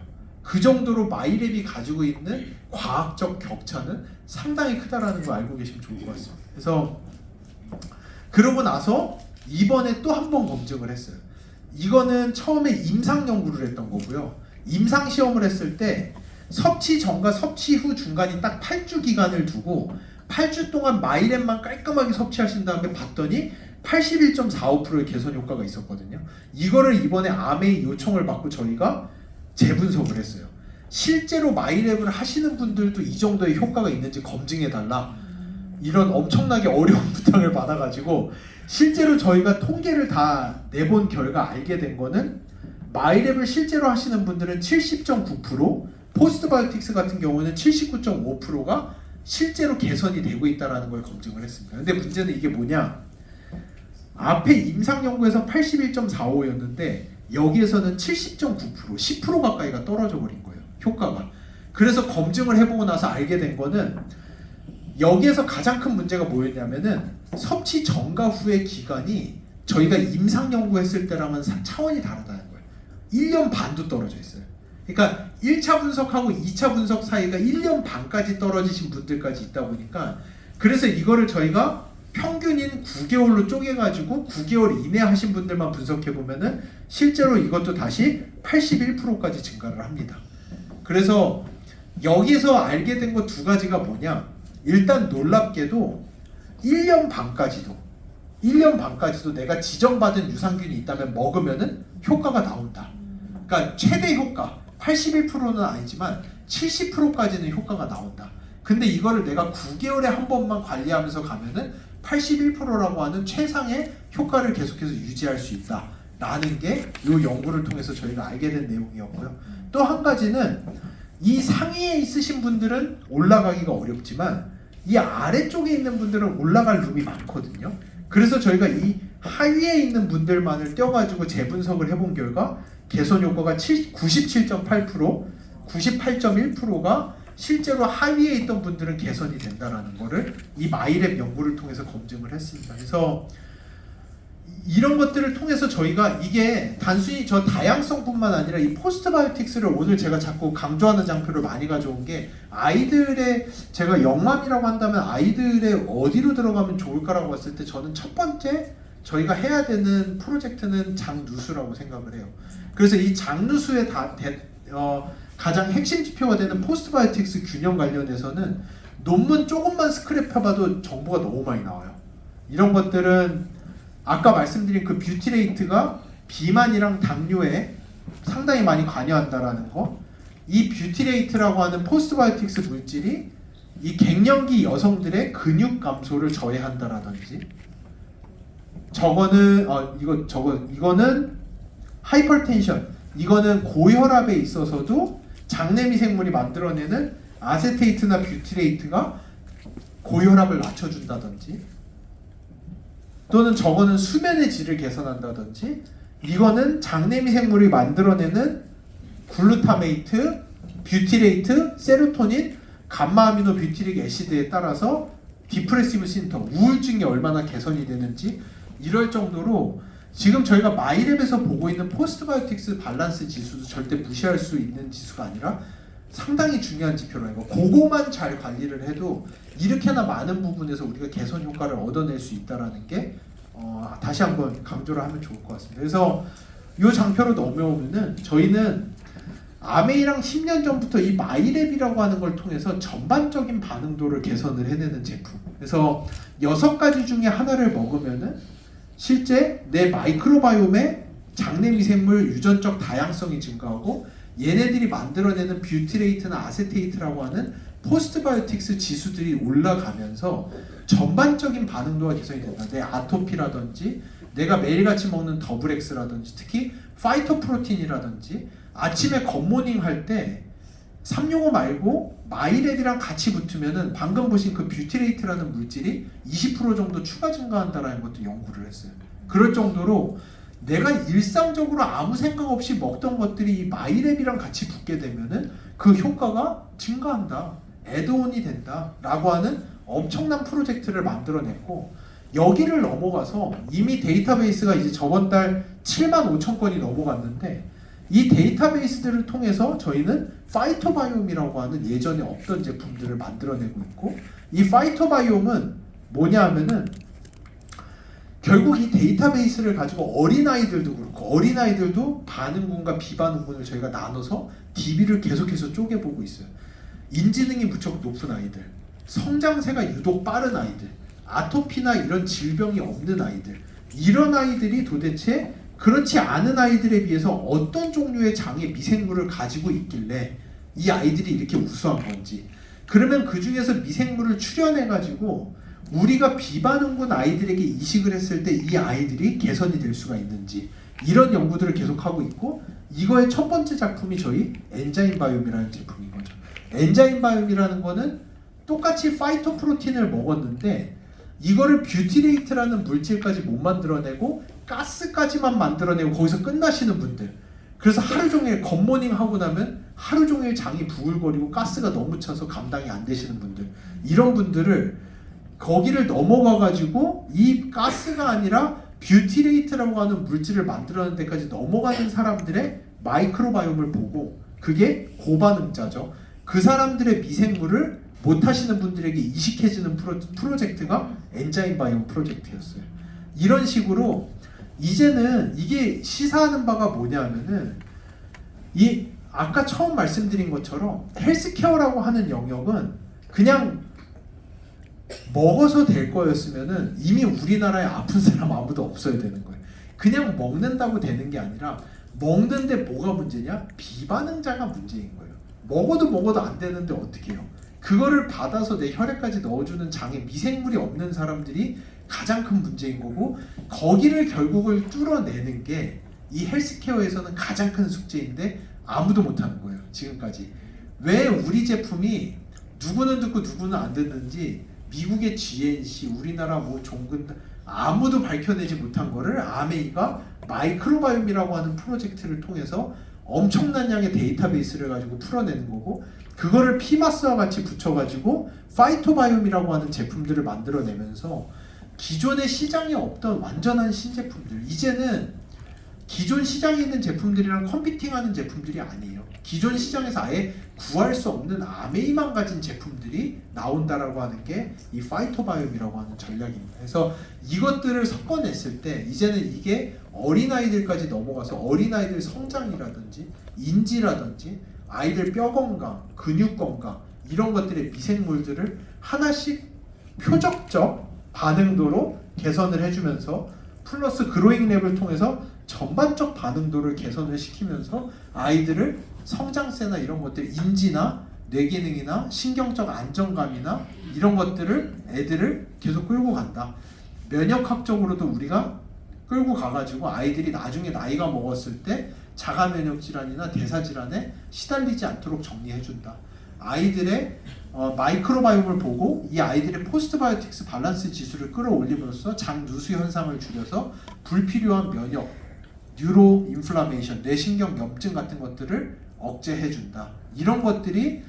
그 정도로 마이랩이 가지고 있는 과학적 격차는 상당히 크다라는 걸 알고 계시면 좋을 것 같습니다. 그래서 그러고 나서 이번에 또 한 번 검증을 했어요. 이거는 처음에 임상 연구를 했던 거고요. 임상 시험을 했을 때 섭취 전과 섭취 후 중간이 딱 8주 기간을 두고 8주 동안 마이랩만 깔끔하게 섭취하신 다음에 봤더니 81.45%의 개선 효과가 있었거든요. 이거를 이번에 아메이 요청을 받고 저희가 재분석을 했어요. 실제로 마이랩을 하시는 분들도 이 정도의 효과가 있는지 검증해달라, 이런 엄청나게 어려운 부탁을 받아가지고 실제로 저희가 통계를 다 내본 결과 알게 된 거는 마이랩을 실제로 하시는 분들은 70.9%, 포스트바이오틱스 같은 경우는 79.5%가 실제로 개선이 되고 있다는 걸 검증을 했습니다. 근데 문제는 이게 뭐냐, 앞에 임상 연구에서 81.45였는데 여기에서는 70.9%, 10% 가까이가 떨어져 버린 거예요, 효과가. 그래서 검증을 해보고 나서 알게 된 거는 여기에서 가장 큰 문제가 뭐였냐면은 섭취 전과 후의 기간이 저희가 임상 연구했을 때랑은 차원이 다르다는 거예요. 1년 반도 떨어져 있어요. 그러니까 1차 분석하고 2차 분석 사이가 1년 반까지 떨어지신 분들까지 있다 보니까 그래서 이거를 저희가 평균인 9개월로 쪼개가지고 9개월 이내 하신 분들만 분석해보면은 실제로 이것도 다시 81%까지 증가를 합니다. 그래서 여기서 알게 된 거 두 가지가 뭐냐, 일단 놀랍게도 1년 반까지도 내가 지정받은 유산균이 있다면 먹으면은 효과가 나온다. 그러니까 최대 효과 81%는 아니지만 70%까지는 효과가 나온다. 근데 이거를 내가 9개월에 한 번만 관리하면서 가면은 81%라고 하는 최상의 효과를 계속해서 유지할 수 있다라는 게 이 연구를 통해서 저희가 알게 된 내용이었고요. 또 한 가지는 이 상위에 있으신 분들은 올라가기가 어렵지만 이 아래쪽에 있는 분들은 올라갈 룸이 많거든요. 그래서 저희가 이 하위에 있는 분들만을 떼어가지고 재분석을 해본 결과 개선 효과가 97.8%, 98.1%가 실제로 하위에 있던 분들은 개선이 된다라는 거를 이 마이랩 연구를 통해서 검증을 했습니다. 그래서 이런 것들을 통해서 저희가 이게 단순히 저 다양성뿐만 아니라 이 포스트바이오틱스를 오늘 제가 자꾸 강조하는 장표를 많이 가져온 게 아이들의, 제가 영맘이라고 한다면 아이들의 어디로 들어가면 좋을까라고 봤을 때 저는 첫 번째 저희가 해야 되는 프로젝트는 장누수라고 생각을 해요. 그래서 이 장누수의 가장 핵심 지표가 되는 포스트바이오틱스 균형 관련해서는 논문 조금만 스크랩해봐도 정보가 너무 많이 나와요. 이런 것들은 아까 말씀드린 그 뷰티레이트가 비만이랑 당뇨에 상당히 많이 관여한다라는 거, 이 뷰티레이트라고 하는 포스트바이오틱스 물질이 이 갱년기 여성들의 근육 감소를 저해한다라든지, 이거는 하이퍼텐션, 이거는 고혈압에 있어서도 장내 미생물이 만들어내는 아세테이트나 뷰티레이트가 고혈압을 낮춰준다든지, 또는 저거는 수면의 질을 개선한다든지, 이거는 장내 미생물이 만들어내는 글루타메이트, 뷰티레이트, 세로토닌, 감마아미노 뷰티릭 애시드에 따라서 디프레시브 신터, 우울증이 얼마나 개선이 되는지 이럴 정도로 지금 저희가 마이랩에서 보고 있는 포스트바이오틱스 밸런스 지수도 절대 무시할 수 있는 지수가 아니라 상당히 중요한 지표라는 거. 그거만 잘 관리를 해도 이렇게나 많은 부분에서 우리가 개선 효과를 얻어낼 수 있다라는 게 다시 한번 강조를 하면 좋을 것 같습니다. 그래서 이 장표로 넘어오면은 저희는 아메이랑 10년 전부터 이 마이랩이라고 하는 걸 통해서 전반적인 반응도를 개선을 해내는 제품. 그래서 6가지 중에 하나를 먹으면은 실제 내 마이크로바이옴의 장내 미생물 유전적 다양성이 증가하고 얘네들이 만들어내는 뷰티레이트나 아세테이트라고 하는 포스트바이오틱스 지수들이 올라가면서 전반적인 반응도가 개선이 된다. 내 아토피라든지 내가 매일같이 먹는 더블엑스라든지 특히 파이토프로틴이라든지 아침에 굿모닝 할 때 365 말고 마이랩이랑 같이 붙으면은 방금 보신 그 뷰티레이트라는 물질이 20% 정도 추가 증가한다라는 것도 연구를 했어요. 그럴 정도로 내가 일상적으로 아무 생각 없이 먹던 것들이 이 마이랩이랑 같이 붙게 되면은 그 효과가 증가한다, 애드온이 된다라고 하는 엄청난 프로젝트를 만들어냈고, 여기를 넘어가서 이미 데이터베이스가 이제 저번 달 75,000건이 넘어갔는데 이 데이터베이스들을 통해서 저희는 파이토바이옴이라고 하는 예전에 없던 제품들을 만들어내고 있고, 이 파이토바이옴은 뭐냐 하면은 결국 이 데이터베이스를 가지고 어린아이들도 그렇고, 어린아이들도 반응군과 비반응군을 저희가 나눠서 DB를 계속해서 쪼개보고 있어요. 인지능이 무척 높은 아이들, 성장세가 유독 빠른 아이들, 아토피나 이런 질병이 없는 아이들, 이런 아이들이 도대체 그렇지 않은 아이들에 비해서 어떤 종류의 장애 미생물을 가지고 있길래 이 아이들이 이렇게 우수한 건지, 그러면 그 중에서 미생물을 추려내가지고 우리가 비반응군 아이들에게 이식을 했을 때 이 아이들이 개선이 될 수가 있는지, 이런 연구들을 계속하고 있고, 이거의 첫 번째 작품이 저희 엔자임 바이옴이라는 제품인 거죠. 엔자임 바이옴이라는 거는 똑같이 파이토프로틴을 먹었는데 이거를 뷰티레이트라는 물질까지 못 만들어내고 가스까지만 만들어내고 거기서 끝나시는 분들, 그래서 하루 종일 굿모닝 하고 나면 하루 종일 장이 부글거리고 가스가 너무 차서 감당이 안 되시는 분들, 이런 분들을 거기를 넘어가 가지고 이 가스가 아니라 뷰티레이트라고 하는 물질을 만들어내는 데까지 넘어가는 사람들의 마이크로바이옴을 보고 그게 고반응자죠. 그 사람들의 미생물을 못 하시는 분들에게 이식해주는 프로젝트가 엔자임 바이옴 프로젝트였어요. 이런 식으로 이제는 이게 시사하는 바가 뭐냐면은 이 아까 처음 말씀드린 것처럼 헬스케어라고 하는 영역은 그냥 먹어서 될 거였으면은 이미 우리나라에 아픈 사람 아무도 없어야 되는 거예요. 그냥 먹는다고 되는 게 아니라 먹는데 뭐가 문제냐? 비반응자가 문제인 거예요. 먹어도 안 되는데 어떻게 해요? 그거를 받아서 내 혈액까지 넣어주는 장에 미생물이 없는 사람들이 가장 큰 문제인 거고, 거기를 결국을 뚫어내는 게 이 헬스케어에서는 가장 큰 숙제인데 아무도 못하는 거예요. 지금까지. 왜 우리 제품이 누구는 듣고 누구는 안 듣는지 미국의 GNC, 우리나라 뭐 종근 아무도 밝혀내지 못한 거를 아메이가 마이크로바이옴이라고 하는 프로젝트를 통해서 엄청난 양의 데이터베이스를 가지고 풀어내는 거고, 그거를 피마스와 같이 붙여가지고 파이토바이옴이라고 하는 제품들을 만들어내면서 기존의 시장에 없던 완전한 신제품들, 이제는 기존 시장에 있는 제품들이랑 컴피팅하는 제품들이 아니에요. 기존 시장에서 아예 구할 수 없는 아메이만 가진 제품들이 나온다라고 하는 게 이 파이토바이옴이라고 하는 전략입니다. 그래서 이것들을 섞어냈을 때 이제는 이게 어린아이들까지 넘어가서 어린아이들 성장이라든지 인지라든지 아이들 뼈 건강, 근육 건강 이런 것들의 미생물들을 하나씩 표적적 반응도로 개선을 해주면서 플러스 그로잉 랩을 통해서 전반적 반응도를 개선을 시키면서 아이들을 성장세나 이런 것들, 인지나 뇌기능이나 신경적 안정감이나 이런 것들을 애들을 계속 끌고 간다. 면역학적으로도 우리가 끌고 가가지고 아이들이 나중에 나이가 먹었을 때 자가 면역 질환이나 대사 질환에 시달리지 않도록 정리해준다. 아이들의 마이크로바이옴을 보고 이 아이들의 포스트바이오틱스 밸런스 지수를 끌어올림으로써 장 누수 현상을 줄여서 불필요한 면역, 뉴로 인플라메이션, 뇌신경 염증 같은 것들을 억제해준다. 이런 것들이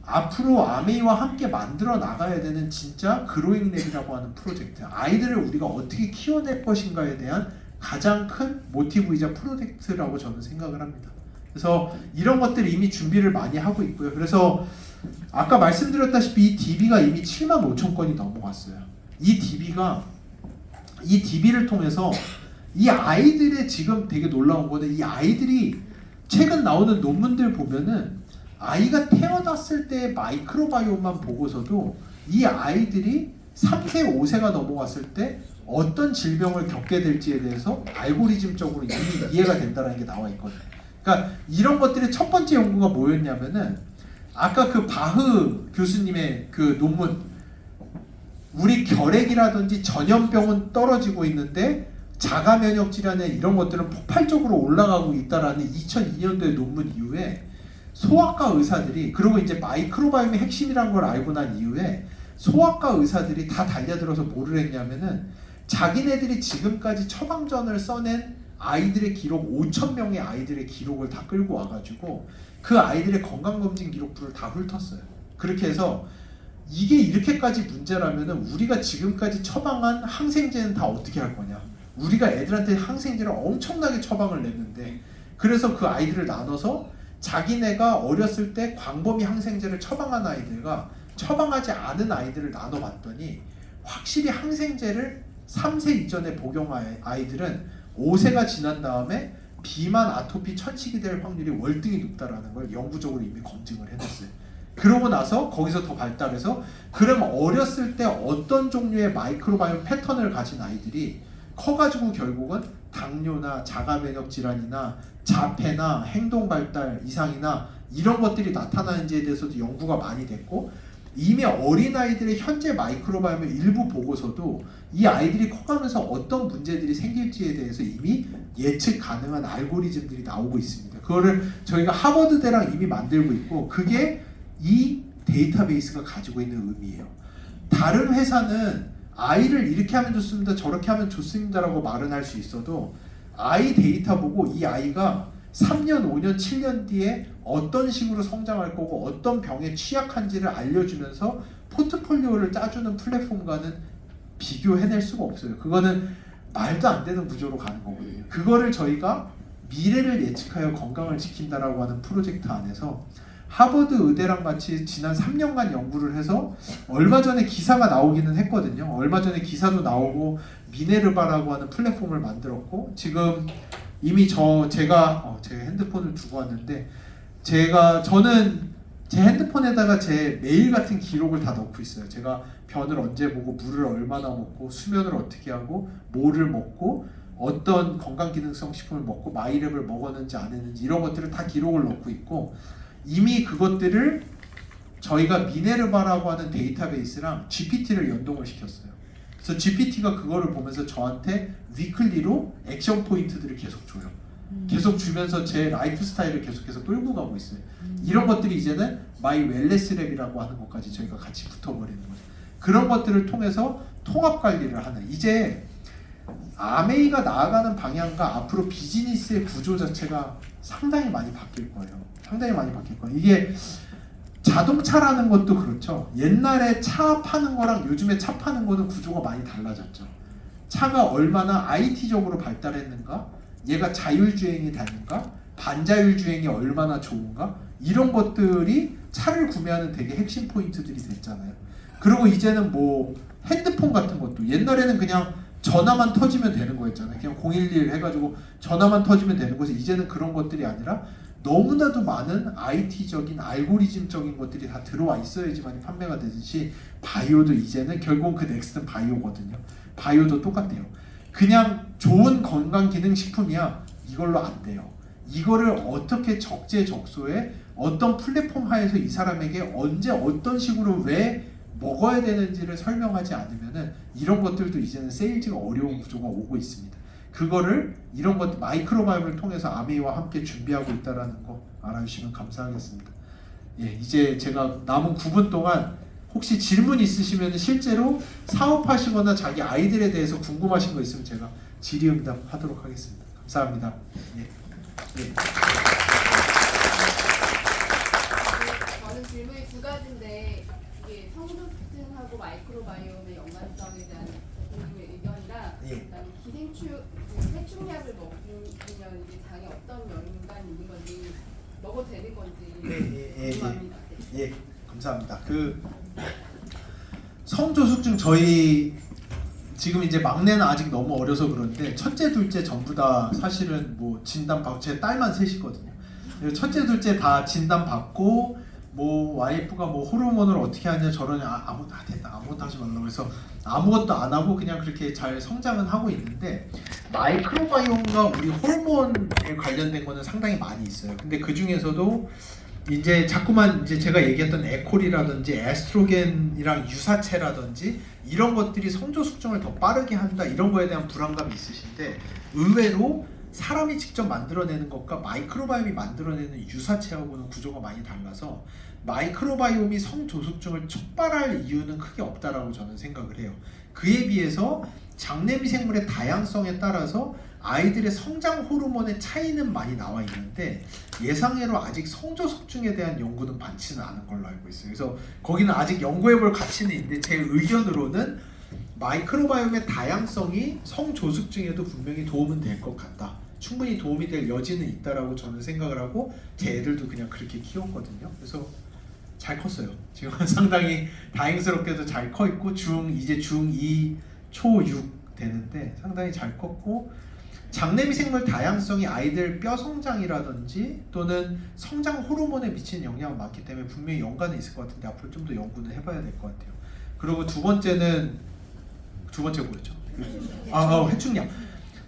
앞으로 아메이와 함께 만들어 나가야 되는 진짜 그로잉 랩이라고 하는 프로젝트, 아이들을 우리가 어떻게 키워낼 것인가에 대한 가장 큰 모티브이자 프로젝트라고 저는 생각을 합니다. 그래서 이런 것들 이미 준비를 많이 하고 있고요. 그래서 아까 말씀드렸다시피 이 DB가 이미 7만 5천 건이 넘어갔어요. 이 DB를 통해서 이 아이들의 지금 되게 놀라운 거는 이 아이들이 최근 나오는 논문들 보면은 아이가 태어났을 때 마이크로바이옴만 보고서도 이 아이들이 3세, 5세가 넘어갔을 때 어떤 질병을 겪게 될지에 대해서 알고리즘적으로 이미 이해가 된다는 게 나와 있거든요. 그러니까 이런 것들의 첫 번째 연구가 뭐였냐면은 아까 그 바흐 교수님의 그 논문, 우리 결핵이라든지 전염병은 떨어지고 있는데 자가 면역 질환에 이런 것들은 폭발적으로 올라가고 있다라는 2002년도의 논문 이후에 소아과 의사들이, 그리고 이제 마이크로바이옴의 핵심이라는 걸 알고 난 이후에 소아과 의사들이 다 달려들어서 뭐를 했냐면은 자기네들이 지금까지 처방전을 써낸 아이들의 기록 5,000명의 아이들의 기록을 다 끌고 와가지고 그 아이들의 건강검진 기록부를 다 훑었어요. 그렇게 해서 이게 이렇게까지 문제라면은 우리가 지금까지 처방한 항생제는 다 어떻게 할 거냐, 우리가 애들한테 항생제를 엄청나게 처방을 냈는데, 그래서 그 아이들을 나눠서 자기네가 어렸을 때 광범위 항생제를 처방한 아이들과 처방하지 않은 아이들을 나눠봤더니 확실히 항생제를 3세 이전에 복용한 아이들은 5세가 지난 다음에 비만, 아토피, 천식이 될 확률이 월등히 높다라는 걸 영구적으로 이미 검증을 해냈어요. 그러고 나서 거기서 더 발달해서 그럼 어렸을 때 어떤 종류의 마이크로바이옴 패턴을 가진 아이들이 커가지고 결국은 당뇨나 자가 면역 질환이나 자폐나 행동 발달 이상이나 이런 것들이 나타나는지에 대해서도 연구가 많이 됐고, 이미 어린아이들의 현재 마이크로바이옴을 일부 보고서도 이 아이들이 커가면서 어떤 문제들이 생길지에 대해서 이미 예측 가능한 알고리즘들이 나오고 있습니다. 그거를 저희가 하버드대랑 이미 만들고 있고, 그게 이 데이터베이스가 가지고 있는 의미예요. 다른 회사는 아이를 이렇게 하면 좋습니다, 저렇게 하면 좋습니다라고 말은 할 수 있어도 아이 데이터 보고 이 아이가 3년, 5년, 7년 뒤에 어떤 식으로 성장할 거고 어떤 병에 취약한지를 알려주면서 포트폴리오를 짜주는 플랫폼과는 비교해낼 수가 없어요. 그거는 말도 안 되는 구조로 가는 거거든요. 그거를 저희가 미래를 예측하여 건강을 지킨다라고 하는 프로젝트 안에서 하버드 의대랑 같이 지난 3년간 연구를 해서 얼마 전에 기사가 나오기는 했거든요. 얼마 전에 기사도 나오고 미네르바라고 하는 플랫폼을 만들었고 지금 이미 제가 제 핸드폰을 두고 왔는데 저는 제 핸드폰에다가 제 매일 같은 기록을 다 넣고 있어요. 제가 변을 언제 보고 물을 얼마나 먹고 수면을 어떻게 하고 뭐를 먹고 어떤 건강기능성 식품을 먹고 마이랩을 먹었는지 안 했는지 이런 것들을 다 기록을 넣고 있고 이미 그것들을 저희가 미네르바라고 하는 데이터베이스랑 GPT를 연동을 시켰어요. 그래서 GPT가 그거를 보면서 저한테 위클리로 액션 포인트들을 계속 줘요. 계속 주면서 제 라이프 스타일을 계속해서 끌고 가고 있어요. 이런 것들이 이제는 마이 웰네스 랩이라고 하는 것까지 저희가 같이 붙어버리는 거죠. 그런 것들을 통해서 통합 관리를 하는 이제 아메이가 나아가는 방향과 앞으로 비즈니스의 구조 자체가 상당히 많이 바뀔 거예요. 상당히 많이 바뀔 거예요. 이게 자동차라는 것도 그렇죠. 옛날에 차 파는 거랑 요즘에 차 파는 거는 구조가 많이 달라졌죠. 차가 얼마나 IT적으로 발달했는가, 얘가 자율주행이 되는가, 반자율주행이 얼마나 좋은가 이런 것들이 차를 구매하는 되게 핵심 포인트들이 됐잖아요. 그리고 이제는 뭐 핸드폰 같은 것도 옛날에는 그냥 전화만 터지면 되는 거였잖아요. 그냥 011 해가지고 전화만 터지면 되는 것이 이제는 그런 것들이 아니라 너무나도 많은 IT적인 알고리즘적인 것들이 다 들어와 있어야지만 판매가 되듯이 바이오도 이제는 결국 그 넥스트는 바이오거든요. 바이오도 똑같아요. 그냥 좋은 건강기능식품이야 이걸로 안 돼요. 이거를 어떻게 적재적소에 어떤 플랫폼 하에서 이 사람에게 언제 어떤 식으로 왜 먹어야 되는지를 설명하지 않으면은 이런 것들도 이제는 세일즈가 어려운 구조가 오고 있습니다. 그거를 이런 것 마이크로바이오를 통해서 아메이와 함께 준비하고 있다라는 거 알아주시면 감사하겠습니다. 예, 이제 제가 남은 9분 동안 혹시 질문 있으시면 실제로 사업하시거나 자기 아이들에 대해서 궁금하신 거 있으면 제가 질의응답하도록 하겠습니다. 감사합니다. 예. 예. 저는 질문이 두 가지인데 이게 성조증하고 마이크로바이옴의 연관성에 대한 공유의 의견이랑 예. 그다음에 해충약을 먹으면 이제 장에 어떤 연관이 있는 건지 먹어도 되는 건지 궁금합니다. 예, 감사합니다. 성조숙증 저희 지금 이제 막내는 아직 너무 어려서 그런데 첫째, 둘째 전부 다 사실은 뭐 진단 받고 제 딸만 셋이거든요. 첫째, 둘째 다 진단 받고 뭐 와이프가 뭐 호르몬을 어떻게 하냐 저러냐 아무것도 안 된다 아무것도 하지 말라고 해서 아무것도 안 하고 그냥 그렇게 잘 성장은 하고 있는데 마이크로바이옴과 우리 호르몬에 관련된 거는 상당히 많이 있어요. 근데 그 중에서도 이제 자꾸만 이제 제가 얘기했던 에콜이라든지 에스트로겐이랑 유사체라든지 이런 것들이 성조 숙증을 더 빠르게 한다 이런 거에 대한 불안감이 있으신데 의외로 사람이 직접 만들어내는 것과 마이크로바이옴이 만들어내는 유사체하고는 구조가 많이 달라서 마이크로바이옴이 성조숙증을 촉발할 이유는 크게 없다라고 저는 생각을 해요. 그에 비해서 장내미생물의 다양성에 따라서 아이들의 성장 호르몬의 차이는 많이 나와 있는데 예상외로 아직 성조숙증에 대한 연구는 많지는 않은 걸로 알고 있어요. 그래서 거기는 아직 연구해볼 가치는 있는데 제 의견으로는 마이크로바이옴의 다양성이 성조숙증에도 분명히 도움은 될 것 같다. 충분히 도움이 될 여지는 있다라고 저는 생각을 하고 제 애들도 그냥 그렇게 키웠거든요. 그래서 잘 컸어요. 지금 상당히 다행스럽게도 잘 커 있고 이제 중2 초6 되는데 상당히 잘 컸고 장내미생물 다양성이 아이들 뼈 성장이라든지 또는 성장 호르몬에 미치는 영향은 많기 때문에 분명히 연관은 있을 것 같은데 앞으로 좀 더 연구는 해봐야 될 것 같아요. 그리고 두 번째가 뭐였죠? 해충약.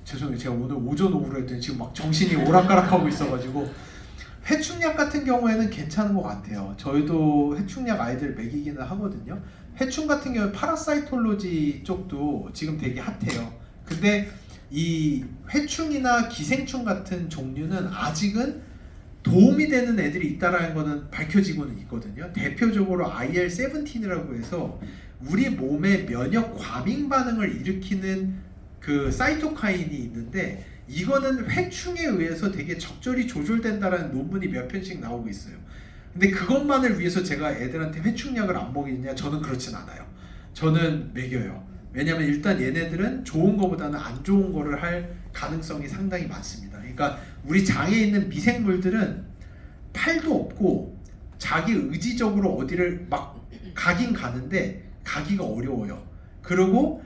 죄송해요. 제가 오늘 오전 오후로 했더니 지금 막 정신이 오락가락하고 있어가지고 해충약 같은 경우에는 괜찮은 것 같아요. 저희도 해충약 아이들 먹이기는 하거든요. 해충 같은 경우에 파라사이톨로지 쪽도 지금 되게 핫해요. 근데 이 해충이나 기생충 같은 종류는 아직은 도움이 되는 애들이 있다라는 거는 밝혀지고는 있거든요. 대표적으로 IL-17이라고 해서 우리 몸의 면역 과민 반응을 일으키는 그 사이토카인이 있는데 이거는 해충에 의해서 되게 적절히 조절된다라는 논문이 몇 편씩 나오고 있어요. 근데 그것만을 위해서 제가 애들한테 해충약을 안 먹이느냐? 저는 그렇진 않아요. 저는 먹여요. 왜냐면 일단 얘네들은 좋은 거보다는 안 좋은 거를 할 가능성이 상당히 많습니다. 그러니까 우리 장에 있는 미생물들은 팔도 없고 자기 의지적으로 어디를 막 가긴 가는데 가기가 어려워요. 그리고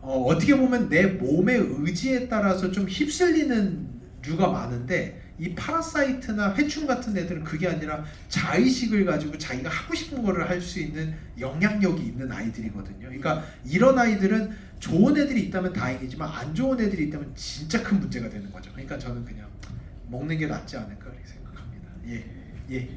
어떻게 보면 내 몸의 의지에 따라서 좀 휩쓸리는 류가 많은데 이 파라사이트나 회충 같은 애들은 그게 아니라 자의식을 가지고 자기가 하고 싶은 거를 할 수 있는 영향력이 있는 아이들이거든요. 그러니까 이런 아이들은 좋은 애들이 있다면 다행이지만 안 좋은 애들이 있다면 진짜 큰 문제가 되는 거죠. 그러니까 저는 그냥 먹는 게 낫지 않을까 그렇게 생각합니다. 예.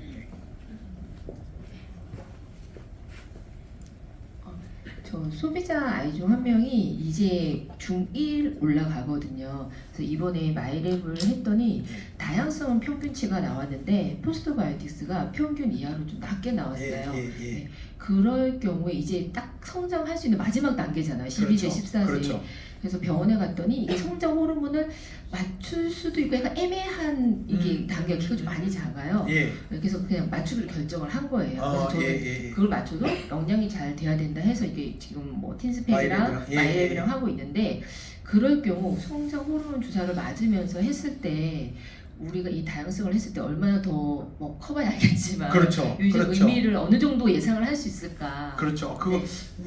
저 소비자 아이 중 한 명이 이제 중1 올라가거든요. 그래서 이번에 마이랩을 했더니 다양성은 평균치가 나왔는데 포스트바이오틱스가 평균 이하로 좀 낮게 나왔어요. 네. 그럴 경우에 이제 딱 성장할 수 있는 마지막 단계잖아요. 12세, 14세. 그렇죠. 그래서 병원에 갔더니 이게 성장 호르몬을 맞출 수도 있고 약간 애매한 이게 단계가 키가 좀 많이 작아요. 그래서 그냥 맞추기로 결정을 한 거예요. 그래서 저는 그걸 맞춰도 영양이 잘 돼야 된다 해서 이게 지금 뭐 틴스펙이랑 마이랩이랑 하고 있는데 그럴 경우 성장 호르몬 주사를 맞으면서 했을 때 우리가 이 다양성을 했을 때 얼마나 더 뭐 커봐야 알겠지만 그렇죠. 의미를 어느 정도 예상을 할 수 있을까? 그렇죠. 그거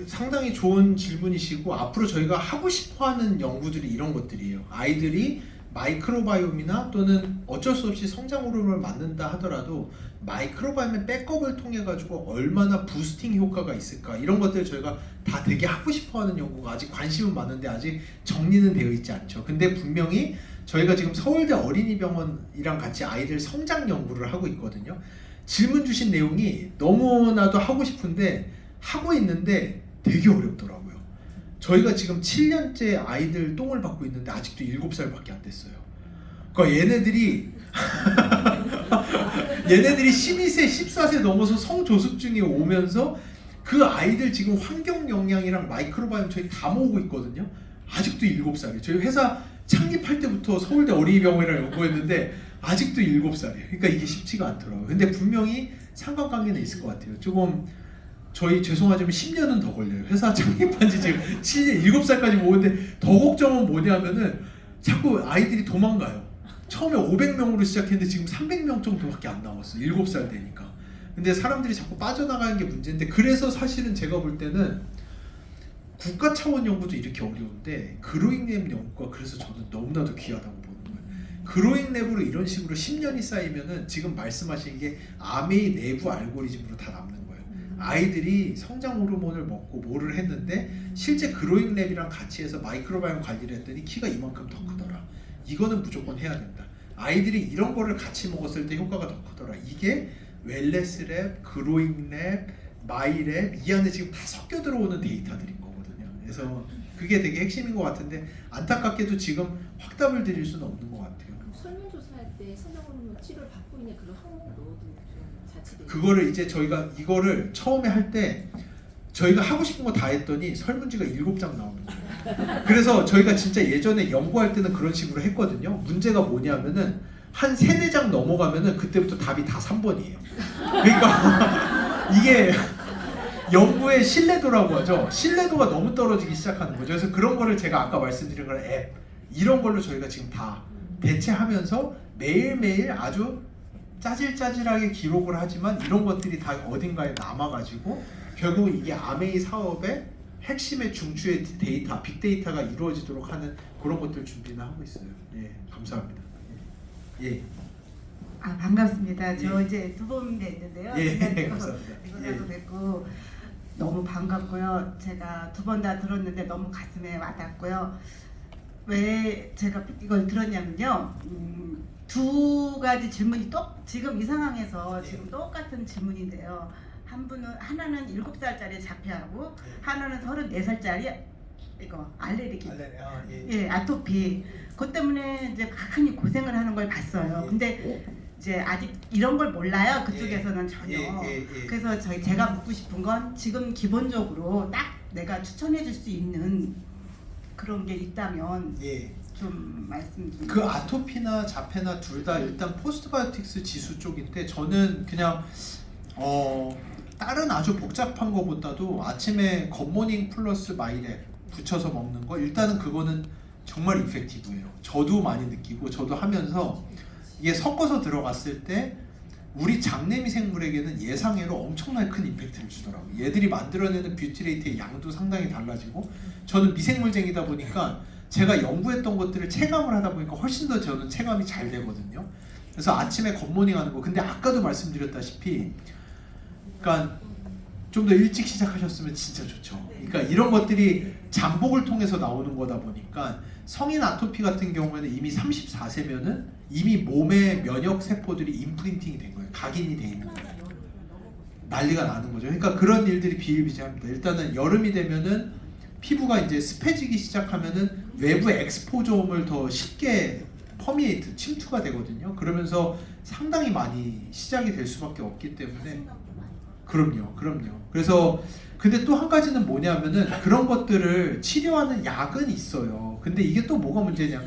상당히 좋은 질문이시고 앞으로 저희가 하고 싶어하는 연구들이 이런 것들이에요. 아이들이 마이크로바이옴이나 또는 어쩔 수 없이 성장 호르몬을 맞는다 하더라도 마이크로바이옴의 백업을 통해 가지고 얼마나 부스팅 효과가 있을까 이런 것들 저희가 다 되게 하고 싶어하는 연구가 아직 관심은 많은데 아직 정리는 되어 있지 않죠. 근데 분명히 저희가 지금 서울대 어린이병원이랑 같이 아이들 성장 연구를 하고 있거든요. 질문 주신 내용이 너무나도 하고 싶은데 하고 있는데 되게 어렵더라고요. 저희가 지금 7년째 아이들 똥을 받고 있는데 아직도 7살밖에 안 됐어요. 그러니까 얘네들이 12세, 14세 넘어서 성조숙증이 오면서 그 아이들 지금 환경 영양이랑 마이크로바이옴 저희 다 모으고 있거든요. 아직도 7살이에요. 저희 회사 창립할 때부터 서울대 어린이병원이랑 연구했는데 아직도 7살이에요. 그러니까 이게 쉽지가 않더라고요. 근데 분명히 상관관계는 있을 것 같아요. 조금 저희 죄송하지만 10년은 더 걸려요. 회사 창립한 지 지금 7년, 7살까지 모으는데 더 걱정은 뭐냐면은 자꾸 아이들이 도망가요. 처음에 500명으로 시작했는데 지금 300명 정도밖에 안 남았어요. 7살 되니까. 근데 사람들이 자꾸 빠져나가는 게 문제인데 그래서 사실은 제가 볼 때는 국가 차원 연구도 이렇게 어려운데 그로잉랩 연구가 그래서 저는 너무나도 귀하다고 보는 거예요. 그로잉랩으로 이런 식으로 10년이 쌓이면은 지금 말씀하신 게 아메이 내부 알고리즘으로 다 남는 거예요. 아이들이 성장 호르몬을 먹고 뭐를 했는데 실제 그로잉랩이랑 같이 해서 마이크로바이옴 관리를 했더니 키가 이만큼 더 크더라. 이거는 무조건 해야 된다. 아이들이 이런 거를 같이 먹었을 때 효과가 더 크더라. 이게 웰네스랩, 그로잉랩, 마이랩 이 안에 지금 다 섞여 들어오는 데이터들인 거거든요. 그래서 그게 되게 핵심인 것 같은데 안타깝게도 지금 확답을 드릴 수는 없는 것 같아요. 설문조사할 때 성장호르몬 치료를 받고 있는 그런 항목 넣어도 좀 자치돼. 그거를 이제 저희가 이거를 처음에 할 때 저희가 하고 싶은 거 다 했더니 설문지가 7장 나오는 거예요. 그래서 저희가 진짜 예전에 연구할 때는 그런 식으로 했거든요. 문제가 뭐냐면은 한 3-4장 넘어가면은 그때부터 답이 다 3번이에요. 그러니까 이게 연구의 신뢰도라고 하죠. 신뢰도가 너무 떨어지기 시작하는 거죠. 그래서 그런 거를 제가 아까 말씀드린 걸 앱 이런 걸로 저희가 지금 다 대체하면서 매일매일 아주 짜질짜질하게 기록을 하지만 이런 것들이 다 어딘가에 남아가지고 결국 이게 아메이 사업의 핵심의 중추의 데이터, 빅데이터가 이루어지도록 하는 그런 것들 준비는 하고 있어요. 예, 감사합니다. 예. 반갑습니다. 저 이제 두 번 뵀는데요. 예, 감사합니다. 이번에도 뵙고 너무 반갑고요. 제가 2번 다 들었는데 너무 가슴에 와닿고요. 왜 제가 이걸 들었냐면요. 2가지 질문이 지금 이 상황에서 지금 똑같은 질문인데요. 하나는 7살짜리 자폐하고 하나는 34살짜리 이거 알레르기. 예, 아토피. 그것 때문에 이제 흔히 고생을 하는 걸 봤어요. 근데 이제 아직 이런 걸 몰라요. 그쪽에서는 전혀. 그래서 제가 묻고 싶은 건 지금 기본적으로 딱 내가 추천해 줄 수 있는 그런 게 있다면 좀 말씀 좀. 그 아토피나 자폐나 둘 다 일단 포스트바이오틱스 지수 쪽인데 저는 그냥 다른 아주 복잡한 거보다도 아침에 굿모닝 플러스 마이랩 붙여서 먹는 거 일단은 그거는 정말 이펙티브해요. 저도 많이 느끼고 저도 하면서 이게 섞어서 들어갔을 때 우리 장내미 생물에게는 예상외로 엄청나게 큰 임팩트를 주더라고요. 얘들이 만들어내는 뷰티레이트의 양도 상당히 달라지고 저는 미생물쟁이다 보니까 제가 연구했던 것들을 체감을 하다 보니까 훨씬 더 저는 체감이 잘 되거든요. 그래서 아침에 굿모닝 하는 거 근데 아까도 말씀드렸다시피 그러니까 좀 더 일찍 시작하셨으면 진짜 좋죠. 그러니까 이런 것들이 잠복을 통해서 나오는 거다 보니까 성인 아토피 같은 경우에는 이미 34세면은 이미 몸의 면역 세포들이 임프린팅이 된 거예요. 각인이 돼 있는 거예요. 난리가 나는 거죠. 그러니까 그런 일들이 비일비재합니다. 일단은 여름이 되면은 피부가 이제 습해지기 시작하면은 외부 엑스포저음을 더 쉽게 퍼미에이트, 침투가 되거든요. 그러면서 상당히 많이 시작이 될 수밖에 없기 때문에 그럼요. 그래서 근데 또 한 가지는 뭐냐면은 그런 것들을 치료하는 약은 있어요. 근데 이게 또 뭐가 문제냐?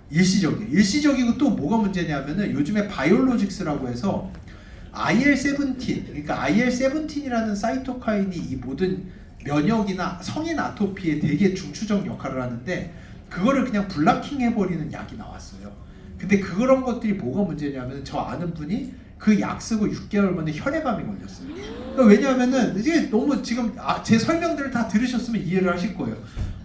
일시적이고 또 뭐가 문제냐면은 요즘에 바이올로직스라고 해서 IL-17 그러니까 IL-17이라는 사이토카인이 이 모든 면역이나 성인 아토피에 되게 중추적 역할을 하는데 그거를 그냥 블락킹 해버리는 약이 나왔어요. 근데 그런 것들이 뭐가 문제냐면 저 아는 분이 그 약 쓰고 6개월 만에 혈액암이 걸렸어요. 그러니까 왜냐하면은 이게 너무 지금 제 설명들을 다 들으셨으면 이해를 하실 거예요.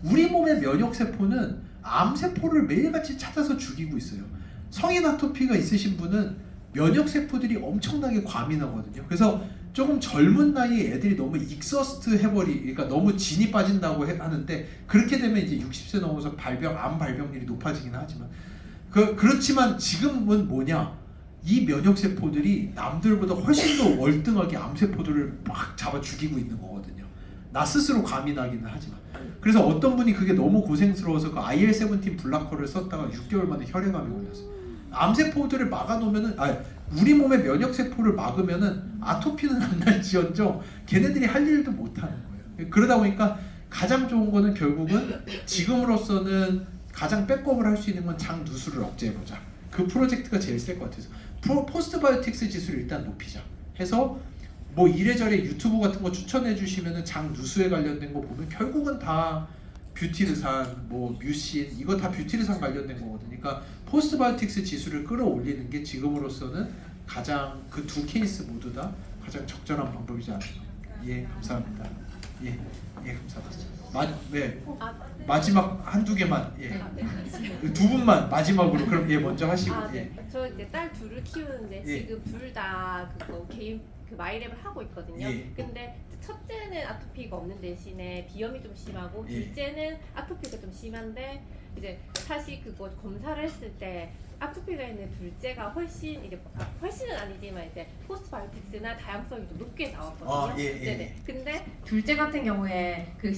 우리 몸의 면역 세포는 암 세포를 매일같이 찾아서 죽이고 있어요. 성인 아토피가 있으신 분은 면역 세포들이 엄청나게 과민하거든요. 그래서 조금 젊은 나이에 애들이 너무 익서스트 그러니까 너무 진이 빠진다고 하는데 그렇게 되면 이제 60세 넘어서 암 발병률이 높아지긴 하지만 그렇지만 지금은 뭐냐? 이 면역 세포들이 남들보다 훨씬 더 월등하게 암 세포들을 막 잡아 죽이고 있는 거거든요. 나 스스로 과민하기는 하지만. 그래서 어떤 분이 그게 너무 고생스러워서 그 IL-17 블락커를 썼다가 6개월 만에 혈액암이 걸렸어요. 암 세포들을 막아놓으면은 우리 몸의 면역 세포를 막으면은 아토피는 안 날지언정 걔네들이 할 일도 못 하는 거예요. 그러다 보니까 가장 좋은 거는 결국은 지금으로서는 가장 백업을 할 수 있는 건 장 누수를 억제해보자. 그 프로젝트가 제일 셀 것 같아서 포스트바이오틱스 지수를 일단 높이자 해서 뭐 이래저래 유튜브 같은 거 추천해 주시면은 장 누수에 관련된 거 보면 결국은 다 뷰티르산, 뭐 뮤신 이거 다 뷰티르산 관련된 거거든요. 그러니까 포스트바이오틱스 지수를 끌어올리는 게 지금으로서는 가장 그 두 케이스 모두 다 가장 적절한 방법이지 않을까. 예, 감사합니다. 예, 감사합니다. 마지막 한두 개만 두 분만 마지막으로 그럼 먼저 하시고. 저 이제 딸 둘을 키우는데 지금 둘 다 그거 개인 그 마이랩을 하고 있거든요. 근데 첫째는 아토피가 없는 대신에 비염이 좀 심하고 둘째는 아토피가 좀 심한데 이제 사실 그거 검사를 했을 때 아토피가 있는 둘째가 훨씬은 아니지만 이제 포스트바이오틱스나 다양성이 좀 높게 나왔거든요. 네네. 근데 둘째 같은 경우에 그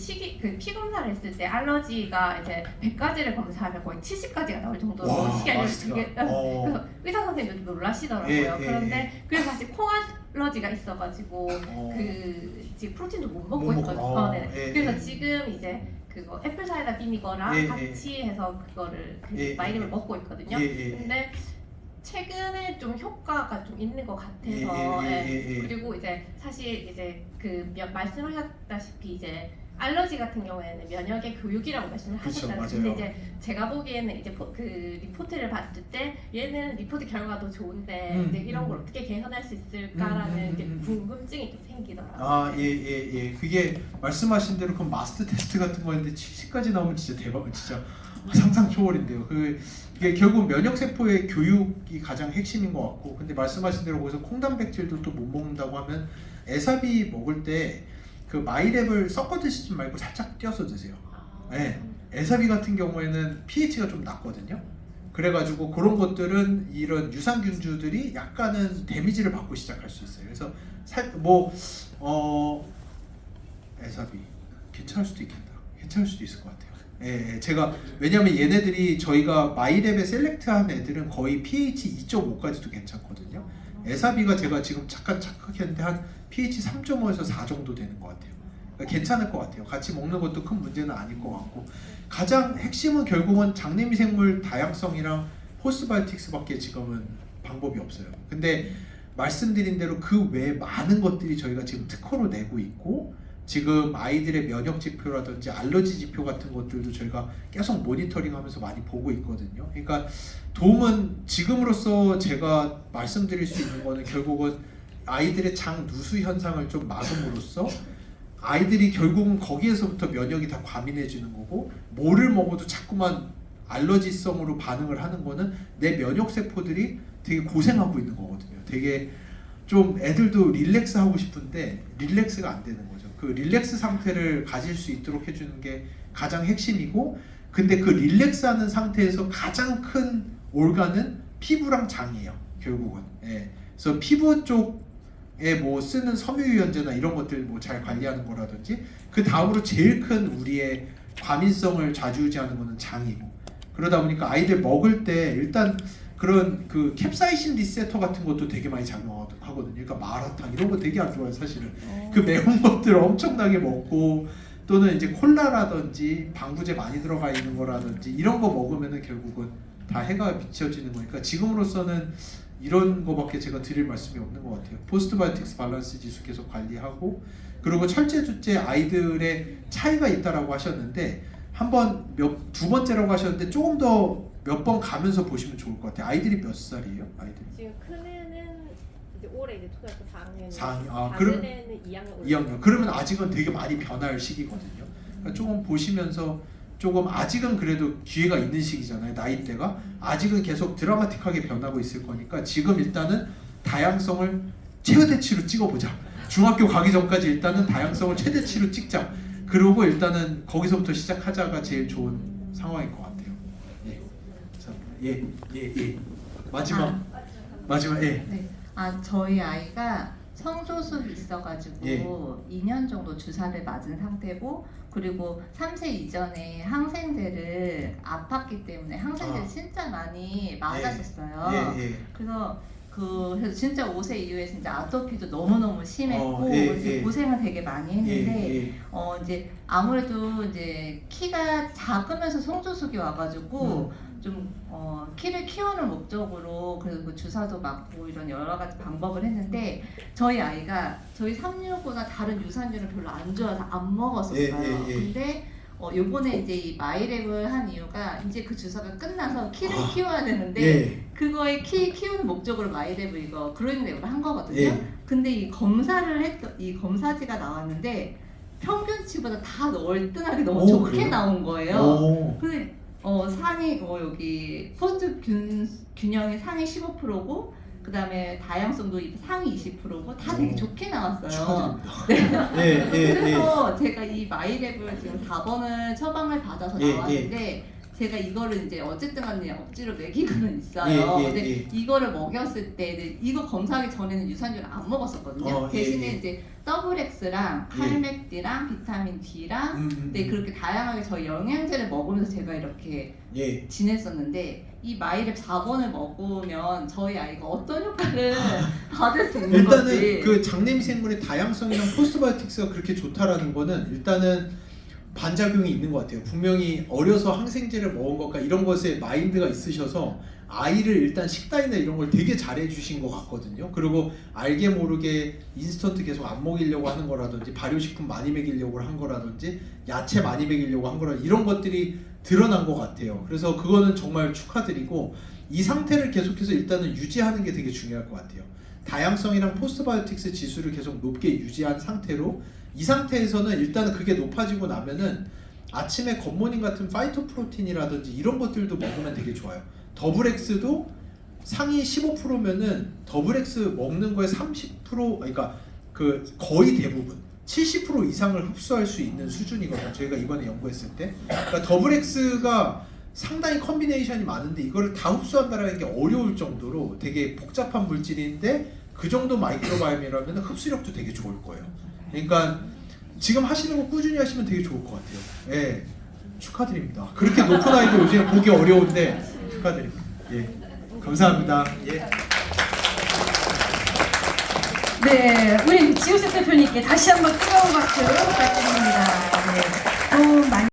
피 검사를 했을 때 알러지가 이제 100가지를 검사하면 거의 70가지가 나올 정도로 식이 알러지 그래서 의사 선생님도 놀라시더라고요. 그런데 그래서 사실 코 알러지가 있어가지고 그 지금 프로틴도 못 먹고 있거든요. 그래서 지금 이제 그거 애플 사이다 비니거랑 같이 해서 그거를 마이름을 먹고 있거든요. 근데 최근에 좀 효과가 좀 있는 것 같아서 그리고 이제 사실 이제 그 말씀하셨다시피 이제 알러지 같은 경우에는 면역의 교육이라고 말씀을 하셨잖아요. 근데 이제 제가 보기에는 이제 그 리포트를 봤을 때 얘는 리포트 결과도 좋은데 이제 이런 걸 어떻게 개선할 수 있을까라는 이제 궁금증이 좀 생기더라고요. 그게 말씀하신 대로 그 마스터 테스트 같은 거였는데 70까지 나오면 진짜 대박, 진짜 상상 초월인데요. 이게 결국 면역 세포의 교육이 가장 핵심인 것 같고, 근데 말씀하신 대로 거기서 콩단백질도 또 못 먹는다고 하면 에사비 먹을 때 그 마이랩을 섞어 드시지 말고 살짝 띄어서 드세요. 에사비 같은 경우에는 pH가 좀 낮거든요. 그래가지고 그런 것들은 이런 유산균주들이 약간은 데미지를 받고 시작할 수 있어요. 그래서 에사비 괜찮을 수도 있겠다. 괜찮을 수도 있을 것 같아요. 제가 왜냐면 얘네들이 저희가 마이랩에 셀렉트한 애들은 거의 pH 2.5까지도 괜찮거든요. 에사비가 제가 지금 잠깐 착각했는데 한 pH 3.5에서 4 정도 되는 것 같아요. 그러니까 괜찮을 것 같아요. 같이 먹는 것도 큰 문제는 아닐 것 같고, 가장 핵심은 결국은 장내미생물 다양성이랑 포스트바이오틱스밖에 지금은 방법이 없어요. 근데 말씀드린 대로 그 외에 많은 것들이 저희가 지금 특허로 내고 있고 지금 아이들의 면역 지표라든지 알러지 지표 같은 것들도 저희가 계속 모니터링하면서 많이 보고 있거든요. 그러니까 도움은 지금으로서 제가 말씀드릴 수 있는 거는 결국은 아이들의 장 누수 현상을 좀 막음으로써 아이들이 결국은 거기에서부터 면역이 다 과민해지는 거고, 뭐를 먹어도 자꾸만 알러지성으로 반응을 하는 거는 내 면역 세포들이 되게 고생하고 있는 거거든요. 되게 좀 애들도 릴렉스 하고 싶은데 릴렉스가 안 되는 거죠. 그 릴렉스 상태를 가질 수 있도록 해주는 게 가장 핵심이고, 근데 그 릴렉스하는 상태에서 가장 큰 올가는 피부랑 장이에요. 결국은. 예. 그래서 피부 쪽에 뭐 쓰는 섬유유연제나 이런 것들 뭐 잘 관리하는 거라든지, 그 다음으로 제일 큰 우리의 과민성을 좌지우지하는 거는 장이고, 그러다 보니까 아이들 먹을 때 일단 그런 그 캡사이신 리세터 같은 것도 되게 많이 작용하거든요. 그러니까 마라탕 이런 거 되게 안 좋아요, 사실은. 그 매운 것들 엄청나게 먹고, 또는 이제 콜라라든지 방부제 많이 들어가 있는 거라든지 이런 거 먹으면은 결국은 다 해가 비춰지는 거니까 지금으로서는 이런 거밖에 제가 드릴 말씀이 없는 것 같아요. 포스트바이오틱스 밸런스 지수 계속 관리하고, 그리고 철제 둘째 아이들의 차이가 있다라고 하셨는데, 두 번째라고 하셨는데 조금 더 몇 번 가면서 보시면 좋을 것 같아요. 아이들이 몇 살이에요? 아이들이? 지금 큰 애는 이제 올해 이제 초등학교 4학년, 4학년. 작은 애는 2학년. 2학년. 그러면 아직은 되게 많이 변할 시기거든요. 그러니까 조금 보시면서 조금 아직은 그래도 기회가 있는 시기잖아요. 나이대가 아직은 계속 드라마틱하게 변하고 있을 거니까 지금 일단은 다양성을 최대치로 찍어보자. 중학교 가기 전까지 일단은 다양성을 최대치로 찍자. 그러고 일단은 거기서부터 시작하자가 제일 좋은 상황인 것 같아요. 예. 마지막. 예. 네. 저희 아이가 성소수 있어가지고 2년 정도 주사를 맞은 상태고, 그리고 3세 이전에 항생제를 아팠기 때문에 항생제를 진짜 많이 맞았었어요. 그래서 그래서 진짜 5세 이후에 진짜 아토피도 너무너무 심했고 이제 고생을 되게 많이 했는데 이제 아무래도 이제 키가 작으면서 성조숙이 와가지고 좀 키를 키우는 목적으로 그래서 그 주사도 맞고 이런 여러 가지 방법을 했는데, 저희 아이가 저희 365나 다른 유산균을 별로 안 좋아해서 안 먹었었어요. 근데 요번에 이제 이 마이랩을 한 이유가 이제 그 주사가 끝나서 키를 키워야 되는데 그거에 키 키우는 목적으로 마이랩을 이거 그로잉랩을 한 거거든요. 근데 이 검사지가 나왔는데 평균치보다 다 월등하게 너무 좋게 그래요? 나온 거예요. 근데 상위 여기 포스트 균형이 상위 15%고, 그 다음에 다양성도 상위 20%고 다 되게 좋게 나왔어요. 축하드립니다. 그래서 제가 이 마이랩을 지금 4번을 처방을 받아서 나왔는데 제가 이거를 이제 어쨌든 간에 억지로 먹이고는 있어요. 근데 이거를 먹였을 때는 이거 검사하기 전에는 유산균을 안 먹었었거든요. 대신에 이제 더블 X랑 칼맥디랑 비타민 D랑 그렇게 다양하게 저희 영양제를 먹으면서 제가 이렇게 지냈었는데, 이 마이랩 4번을 먹으면 저희 아이가 어떤 효과를 받을 수 있는 건지. 일단은 그 장내미 생물의 다양성이랑 포스트바이오틱스가 그렇게 좋다라는 거는 일단은 반작용이 있는 것 같아요. 분명히 어려서 항생제를 먹은 것과 이런 것에 마인드가 있으셔서 아이를 일단 식단이나 이런 걸 되게 잘해 주신 것 같거든요. 그리고 알게 모르게 인스턴트 계속 안 먹이려고 하는 거라든지, 발효식품 많이 먹이려고 한 거라든지, 야채 많이 먹이려고 한 거라든지 이런 것들이 드러난 것 같아요. 그래서 그거는 정말 축하드리고, 이 상태를 계속해서 일단은 유지하는 게 되게 중요할 것 같아요. 다양성이랑 포스트바이오틱스 지수를 계속 높게 유지한 상태로, 이 상태에서는 일단은 그게 높아지고 나면은 아침에 겉모닝 같은 파이토프로틴이라든지 이런 것들도 먹으면 되게 좋아요. 더블 X도 상위 15%면은 더블 X 먹는 거에 30%, 그러니까 그 거의 대부분 70% 이상을 흡수할 수 있는 수준이거든요. 저희가 이번에 연구했을 때. 그러니까 더블 X가 상당히 컨비네이션이 많은데 이거를 다 흡수한다는 게 어려울 정도로 되게 복잡한 물질인데, 그 정도 마이크로바이옴이라면 흡수력도 되게 좋을 거예요. 그러니까 지금 하시는 거 꾸준히 하시면 되게 좋을 것 같아요. 축하드립니다. 그렇게 높은 아이들 요즘에 보기 어려운데 축하드립니다. 감사합니다. 네, 우리 지우셉 대표님께 다시 한번 뜨거운 박수 부탁드립니다.